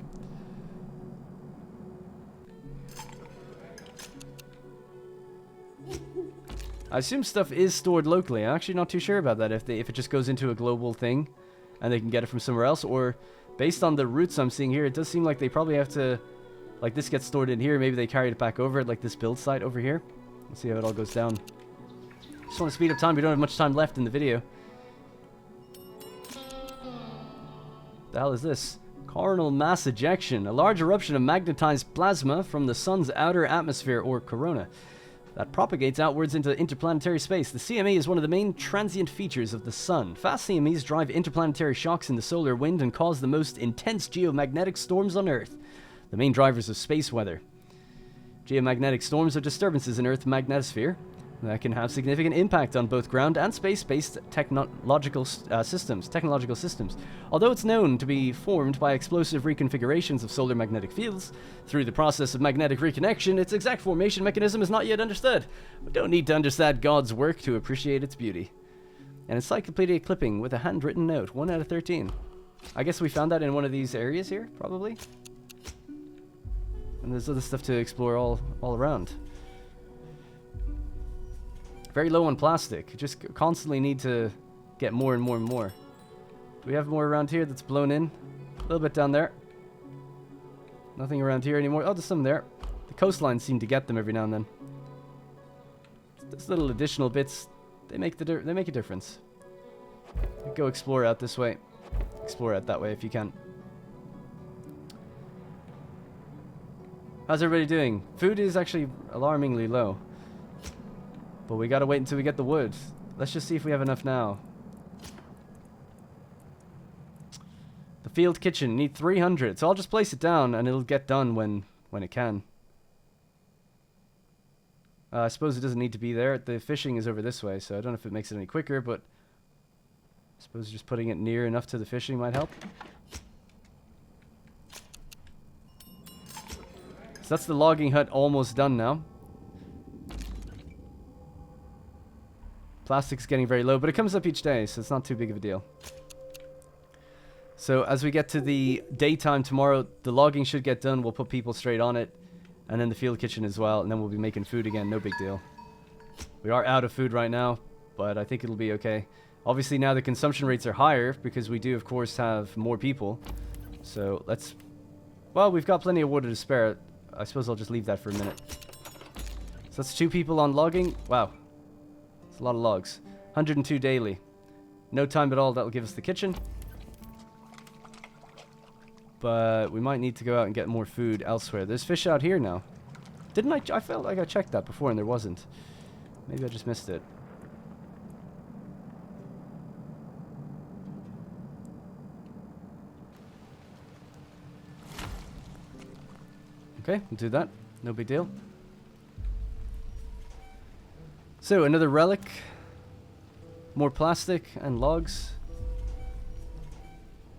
I assume stuff is stored locally. I'm actually not too sure about that, if it just goes into a global thing and they can get it from somewhere else, or based on the routes I'm seeing here, it does seem like they probably have to, like, this gets stored in here, maybe they carry it back over at like this build site over here. Let's see how it all goes down. Just want to speed up time. We don't have much time left in the video. The hell is this? Coronal mass ejection. A large eruption of magnetized plasma from the sun's outer atmosphere, or corona, that propagates outwards into interplanetary space. The CME is one of the main transient features of the sun. Fast CMEs drive interplanetary shocks in the solar wind and cause the most intense geomagnetic storms on Earth. The main drivers of space weather. Geomagnetic storms are disturbances in Earth's magnetosphere that can have significant impact on both ground and space-based technological systems. Although it's known to be formed by explosive reconfigurations of solar magnetic fields through the process of magnetic reconnection, its exact formation mechanism is not yet understood. We don't need to understand God's work to appreciate its beauty. An encyclopedia clipping with a handwritten note, 1 out of 13. I guess we found that in one of these areas here, probably. And there's other stuff to explore all around. Very low on plastic. Just constantly need to get more and more and more. Do we have more around here that's blown in? A little bit down there. Nothing around here anymore. Oh, there's some there. The coastlines seem to get them every now and then. Those little additional bits, they make a difference. Go explore out this way. Explore out that way if you can. How's everybody doing? Food is actually alarmingly low. But we gotta wait until we get the wood. Let's just see if we have enough now. The field kitchen, need 300. So I'll just place it down and it'll get done when it can. I suppose it doesn't need to be there. The fishing is over this way, so I don't know if it makes it any quicker, but I suppose just putting it near enough to the fishing might help. So that's the logging hut almost done now. Plastic's getting very low, but it comes up each day, so it's not too big of a deal. So as we get to the daytime tomorrow, the logging should get done. We'll put people straight on it, and then the field kitchen as well, and then we'll be making food again. No big deal. We are out of food right now, but I think it'll be okay. Obviously now the consumption rates are higher because we do, of course, have more people. So let's... Well, we've got plenty of water to spare. I suppose I'll just leave that for a minute. So that's 2 people on logging. Wow. It's a lot of logs. 102 daily. No time at all. That'll give us the kitchen. But we might need to go out and get more food elsewhere. There's fish out here now. Didn't I? I felt like I checked that before and there wasn't. Maybe I just missed it. Okay, we'll do that. No big deal. So, another relic. More plastic and logs.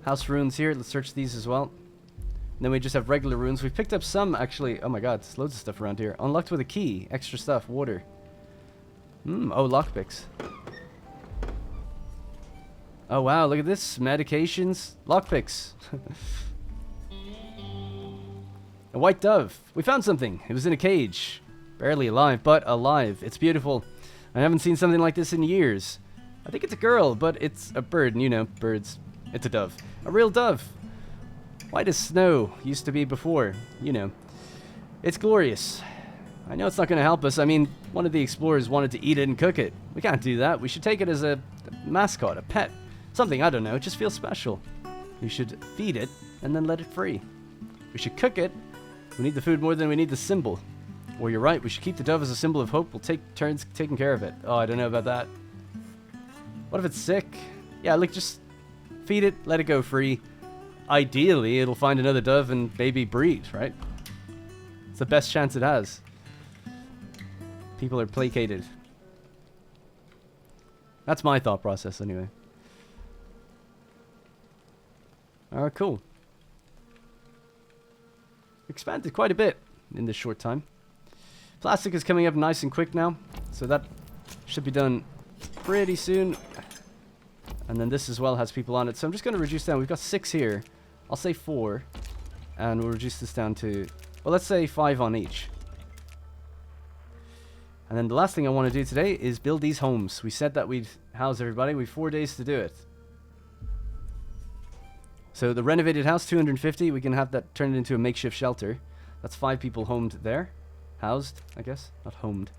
House ruins here. Let's search these as well. And then we just have regular ruins. We've picked up some, actually. Oh my god, there's loads of stuff around here. Unlocked with a key. Extra stuff. Water. Oh, lockpicks. Oh wow, look at this. Medications. Lockpicks. A white dove. We found something. It was in a cage. Barely alive, but alive. It's beautiful. I haven't seen something like this in years. I think it's a girl, but it's a bird. And you know, birds. It's a dove. A real dove. White as snow used to be before. You know. It's glorious. I know it's not going to help us. I mean, one of the explorers wanted to eat it and cook it. We can't do that. We should take it as a mascot, a pet. Something, I don't know. It just feels special. We should feed it and then let it free. We should cook it. We need the food more than we need the symbol. Or you're right. We should keep the dove as a symbol of hope. We'll take turns taking care of it. Oh, I don't know about that. What if it's sick? Yeah, look, just feed it. Let it go free. Ideally, it'll find another dove and baby breed, right? It's the best chance it has. People are placated. That's my thought process, anyway. Alright, cool. Expanded quite a bit in this short time. Plastic is coming up nice and quick now, so that should be done pretty soon. And then this as well has people on it, so I'm just going to reduce down. We've got 6 here. I'll say 4, and we'll reduce this down to, well, let's say 5 on each. And then the last thing I want to do today is build these homes. We said that we'd house everybody. We have 4 days to do it. So the renovated house, 250. We can have that turned into a makeshift shelter. That's 5 people homed there. Housed, I guess. Not homed.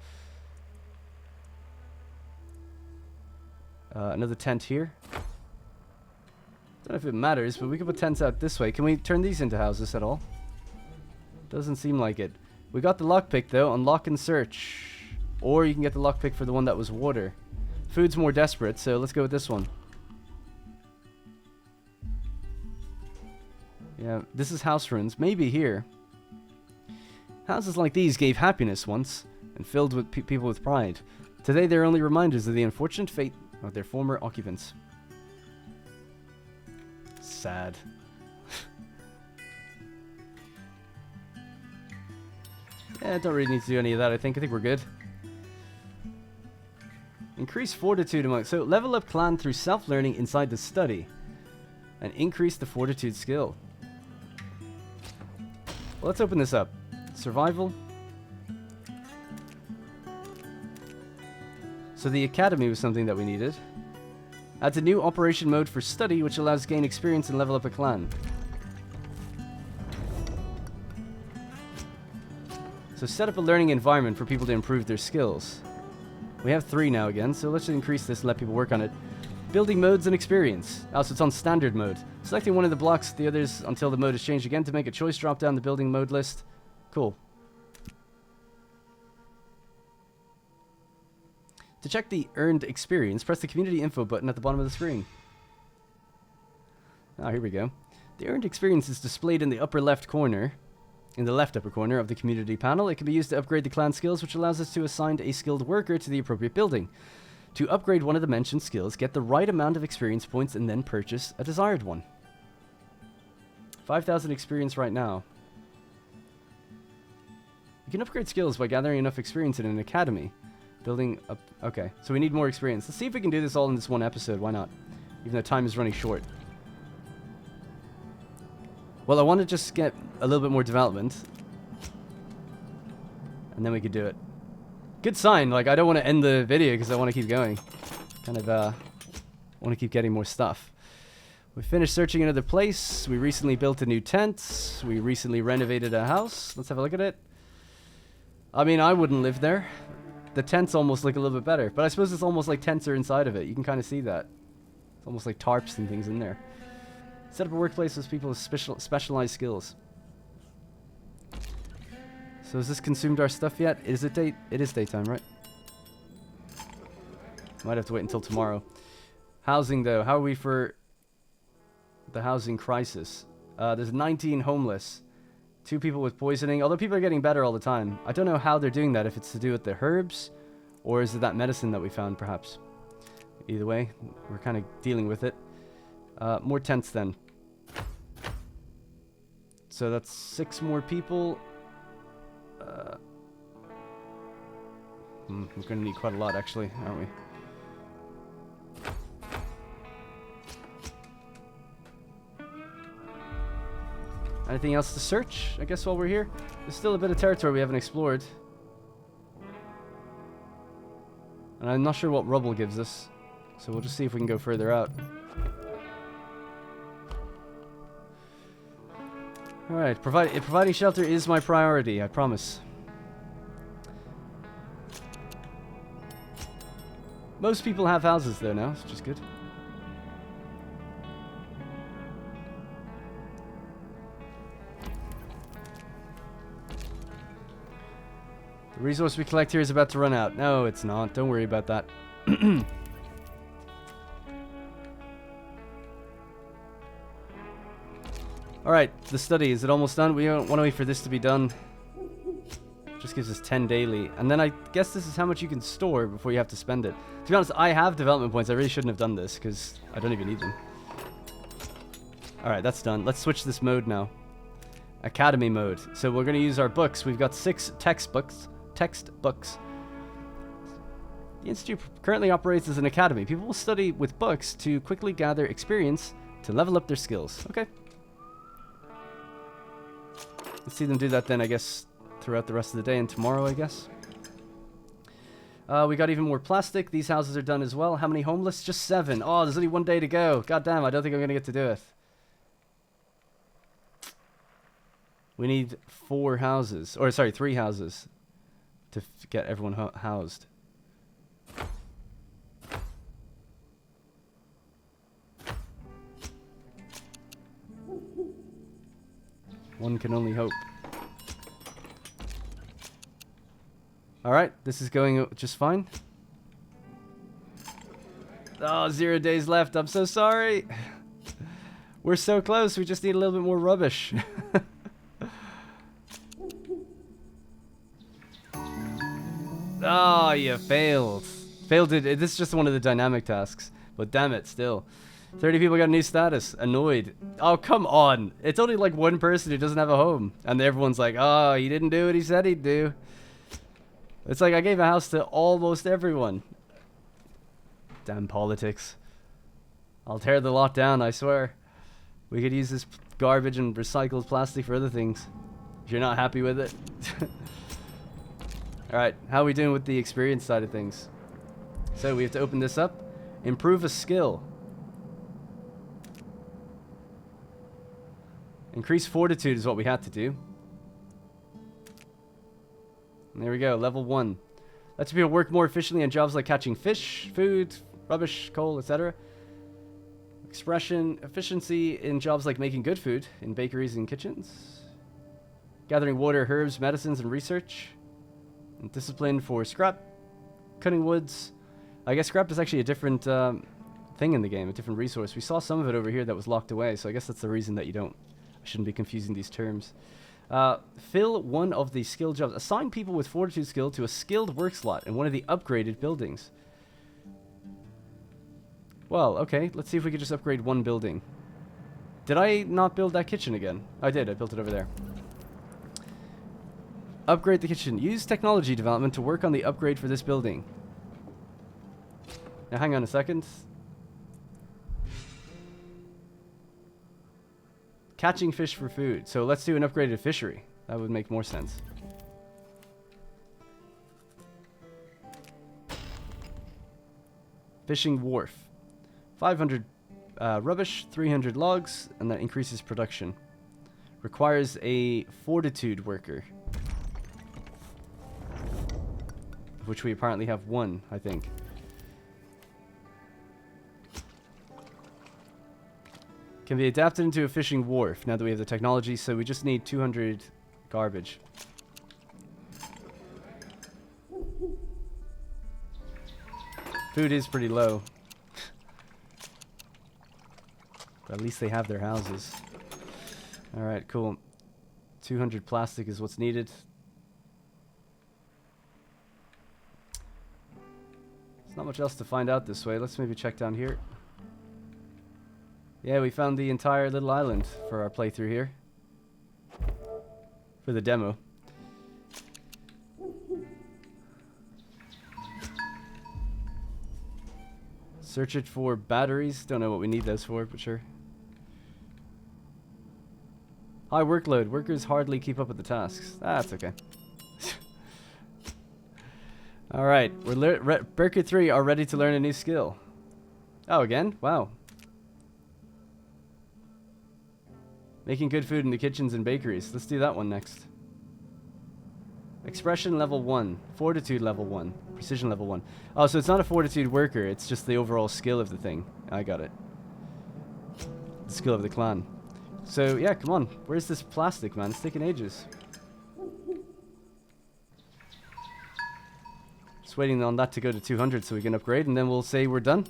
Another tent here. Don't know if it matters, but we can put tents out this way. Can we turn these into houses at all? Doesn't seem like it. We got the lockpick though. Unlock and search. Or you can get the lockpick for the one that was water. Food's more desperate, so let's go with this one. Yeah, this is house ruins. Maybe here. Houses like these gave happiness once, and filled with people with pride. Today they're only reminders of the unfortunate fate of their former occupants. Sad. Yeah, don't really need to do any of that, I think we're good. Increase fortitude among... So, level up clan through self-learning inside the study. And increase the fortitude skill. Well, let's open this up. Survival. So the academy was something that we needed. Adds a new operation mode for study, which allows gain experience and level up a clan. So set up a learning environment for people to improve their skills. We have 3 now again, so let's increase this and let people work on it. Building modes and experience. Oh, so it's on standard mode. Selecting one of the blocks, the others until the mode is changed again. To make a choice, drop down the building mode list. Cool. To check the earned experience, press the community info button at the bottom of the screen. Ah, here we go. The earned experience is displayed in the upper left corner. In the left upper corner of the community panel. It can be used to upgrade the clan skills, which allows us to assign a skilled worker to the appropriate building. To upgrade one of the mentioned skills, get the right amount of experience points and then purchase a desired one. 5,000 experience right now. You can upgrade skills by gathering enough experience in an academy. Building up... Okay, so we need more experience. Let's see if we can do this all in this one episode. Why not? Even though time is running short. Well, I want to just get a little bit more development. And then we could do it. Good sign. Like, I don't want to end the video because I want to keep going. Kind of, want to keep getting more stuff. We finished searching another place. We recently built a new tent. We recently renovated a house. Let's have a look at it. I mean, I wouldn't live there. The tents almost look a little bit better. But I suppose it's almost like tents are inside of it. You can kind of see that. It's almost like tarps and things in there. Set up a workplace with people with specialized skills. So has this consumed our stuff yet? Is it date? It is daytime, right? Might have to wait until tomorrow. Housing, though. How are we for the housing crisis? There's 19 homeless. 2 people with poisoning. Although people are getting better all the time. I don't know how they're doing that. If it's to do with the herbs. Or is it that medicine that we found, perhaps? Either way, we're kind of dealing with it. More tents then. So that's 6 more people. We're going to need quite a lot, actually, aren't we? Anything else to search, I guess, while we're here? There's still a bit of territory we haven't explored. And I'm not sure what rubble gives us. So we'll just see if we can go further out. Alright, providing shelter is my priority, I promise. Most people have houses there now, which is good. The resource we collect here is about to run out. No, it's not. Don't worry about that. Alright, the study. Is it almost done? We don't want to wait for this to be done. Just gives us 10 daily. And then I guess this is how much you can store before you have to spend it. To be honest, I have development points. I really shouldn't have done this because I don't even need them. Alright, that's done. Let's switch this mode now. Academy mode. So we're going to use our books. We've got 6 textbooks. The Institute currently operates as an academy. People will study with books to quickly gather experience to level up their skills. Okay. Let's see them do that then, I guess, throughout the rest of the day and tomorrow, I guess. We got even more plastic. These houses are done as well. How many homeless? Just 7. Oh, there's only 1 day to go. God damn, I don't think I'm going to get to do it. We need 4 houses. Or, sorry, 3 houses to get everyone housed. One can only hope. Alright, this is going just fine. Oh, 0 days left. I'm so sorry. We're so close. We just need a little bit more rubbish. Oh, you failed. Failed it. This is just one of the dynamic tasks. But damn it, still. 30 people got a new status. Annoyed. Oh, come on. It's only like 1 person who doesn't have a home. And everyone's like, oh, he didn't do what he said he'd do. It's like I gave a house to almost everyone. Damn politics. I'll tear the lot down, I swear. We could use this garbage and recycled plastic for other things. If you're not happy with it. Alright, how are we doing with the experience side of things? So we have to open this up. Improve a skill. Increase fortitude is what we had to do. And there we go, level 1. Lets people work more efficiently on jobs like catching fish, food, rubbish, coal, etc. Expression, efficiency in jobs like making good food in bakeries and kitchens. Gathering water, herbs, medicines, and research. And discipline for scrap, cutting woods. I guess scrap is actually a different thing in the game, a different resource. We saw some of it over here that was locked away, so I guess that's the reason that I shouldn't be confusing these terms. Fill one of the skill jobs. Assign people with fortitude skill to a skilled work slot in one of the upgraded buildings. Well, okay, let's see if we could just upgrade 1 building. Did I not build that kitchen again? I did, I built it over there. Upgrade the kitchen. Use technology development to work on the upgrade for this building. Now hang on a second. Catching fish for food. So let's do an upgraded fishery. That would make more sense. Fishing wharf. 500 rubbish, 300 logs, and that increases production. Requires a fortitude worker. Which we apparently have 1, I think. Can be adapted into a fishing wharf now that we have the technology, so we just need 200 garbage. Food is pretty low. But at least they have their houses. Alright, cool. 200 plastic is what's needed. It's Not much else to find out this way. Let's maybe check down here. Yeah, we found the entire little island for our playthrough here. For the demo. Search it for batteries. Don't know what we need those for, but sure. High workload. Workers hardly keep up with the tasks. That's okay. Alright, Burker 3 are ready to learn a new skill. Oh, again? Wow. Making good food in the kitchens and bakeries. Let's do that one next. Expression level 1. Fortitude level 1. Precision level 1. Oh, so it's not a fortitude worker, it's just the overall skill of the thing. I got it. The skill of the clan. So, yeah, come on. Where's this plastic, man? It's taking ages. Just waiting on that to go to 200 so we can upgrade, and then we'll say we're done.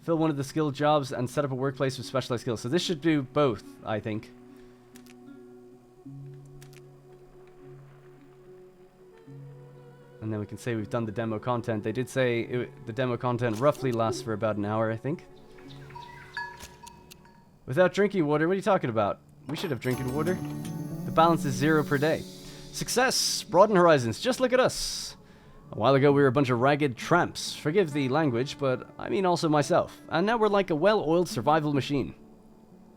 Fill one of the skill jobs and set up a workplace with specialized skills. So this should do both, I think. And then we can say we've done the demo content. They did say the demo content roughly lasts for about an hour, I think. Without drinking water, what are you talking about? We should have drinking water. The balance is 0 per day. Success! Broaden horizons. Just look at us. A while ago we were a bunch of ragged tramps. Forgive the language, but I mean also myself. And now we're like a well-oiled survival machine.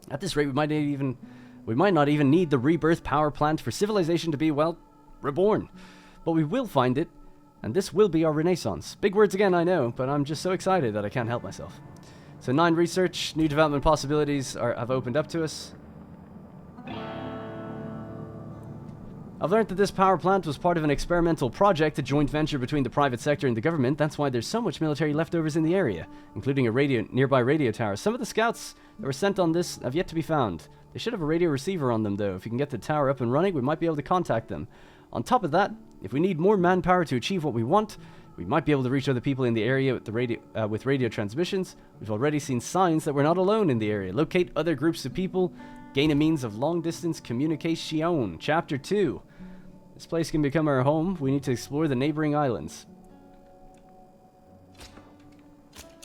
At this rate, we might not even need the rebirth power plant for civilization to be, well, reborn. But we will find it, and this will be our renaissance. Big words again, I know, but I'm just so excited that I can't help myself. So 9 research, new development possibilities have opened up to us. I've learned that this power plant was part of an experimental project, a joint venture between the private sector and the government. That's why there's so much military leftovers in the area, including a nearby radio tower. Some of the scouts that were sent on this have yet to be found. They should have a radio receiver on them, though. If you can get the tower up and running, we might be able to contact them. On top of that, if we need more manpower to achieve what we want, we might be able to reach other people in the area with radio transmissions. We've already seen signs that we're not alone in the area. Locate other groups of people. Gain a means of long-distance communication. Chapter 2. This place can become our home. We need to explore the neighboring islands.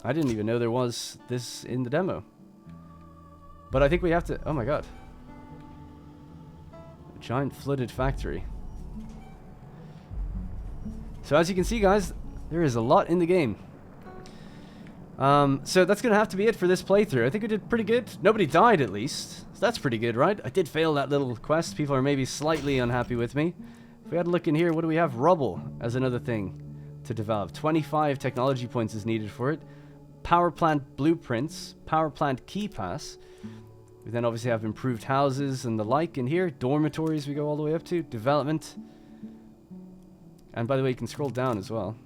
I didn't even know there was this in the demo. But I think we have to... Oh my god. A giant flooded factory. So as you can see, guys, there is a lot in the game. So that's going to have to be it for this playthrough. I think we did pretty good. Nobody died, at least. So that's pretty good, right? I did fail that little quest. People are maybe slightly unhappy with me. If we had a look in here, what do we have? Rubble as another thing to develop. 25 technology points is needed for it. Power plant blueprints. Power plant key pass. We then obviously have improved houses and the like in here. Dormitories we go all the way up to. Development. And by the way, you can scroll down as well.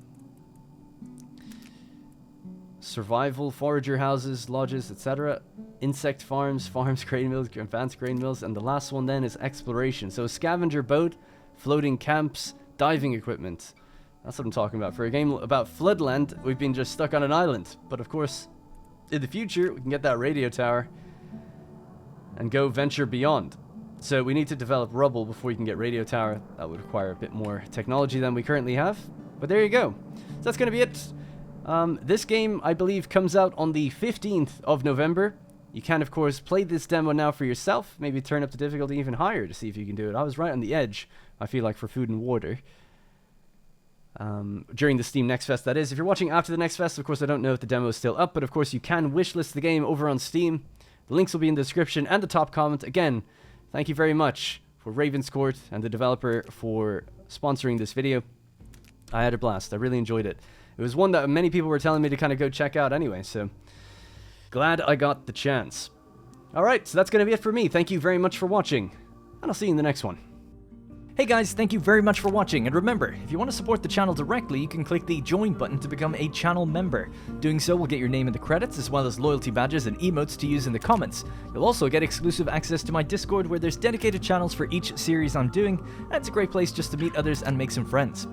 Survival, forager houses, lodges, etc. Insect farms, grain mills, advanced grain mills. And the last one then is exploration. So a scavenger boat, floating camps, diving equipment. That's what I'm talking about. For a game about Floodland, we've been just stuck on an island. But of course, in the future, we can get that radio tower and go venture beyond. So we need to develop rubble before you can get radio tower. That would require a bit more technology than we currently have. But there you go. So that's going to be it. This game, I believe, comes out on the 15th of November. You can, of course, play this demo now for yourself. Maybe turn up the difficulty even higher to see if you can do it. I was right on the edge, I feel like, for food and water. During the Steam Next Fest, that is. If you're watching after the Next Fest, of course, I don't know if the demo is still up. But, of course, you can wishlist the game over on Steam. The links will be in the description and the top comment. Again, thank you very much for Ravenscourt and the developer for sponsoring this video. I had a blast. I really enjoyed it. It was one that many people were telling me to kind of go check out anyway, so glad I got the chance. Alright, so that's going to be it for me. Thank you very much for watching, and I'll see you in the next one. Hey guys, thank you very much for watching, and remember, if you want to support the channel directly, you can click the join button to become a channel member. Doing so will get your name in the credits, as well as loyalty badges and emotes to use in the comments. You'll also get exclusive access to my Discord, where there's dedicated channels for each series I'm doing, and it's a great place just to meet others and make some friends.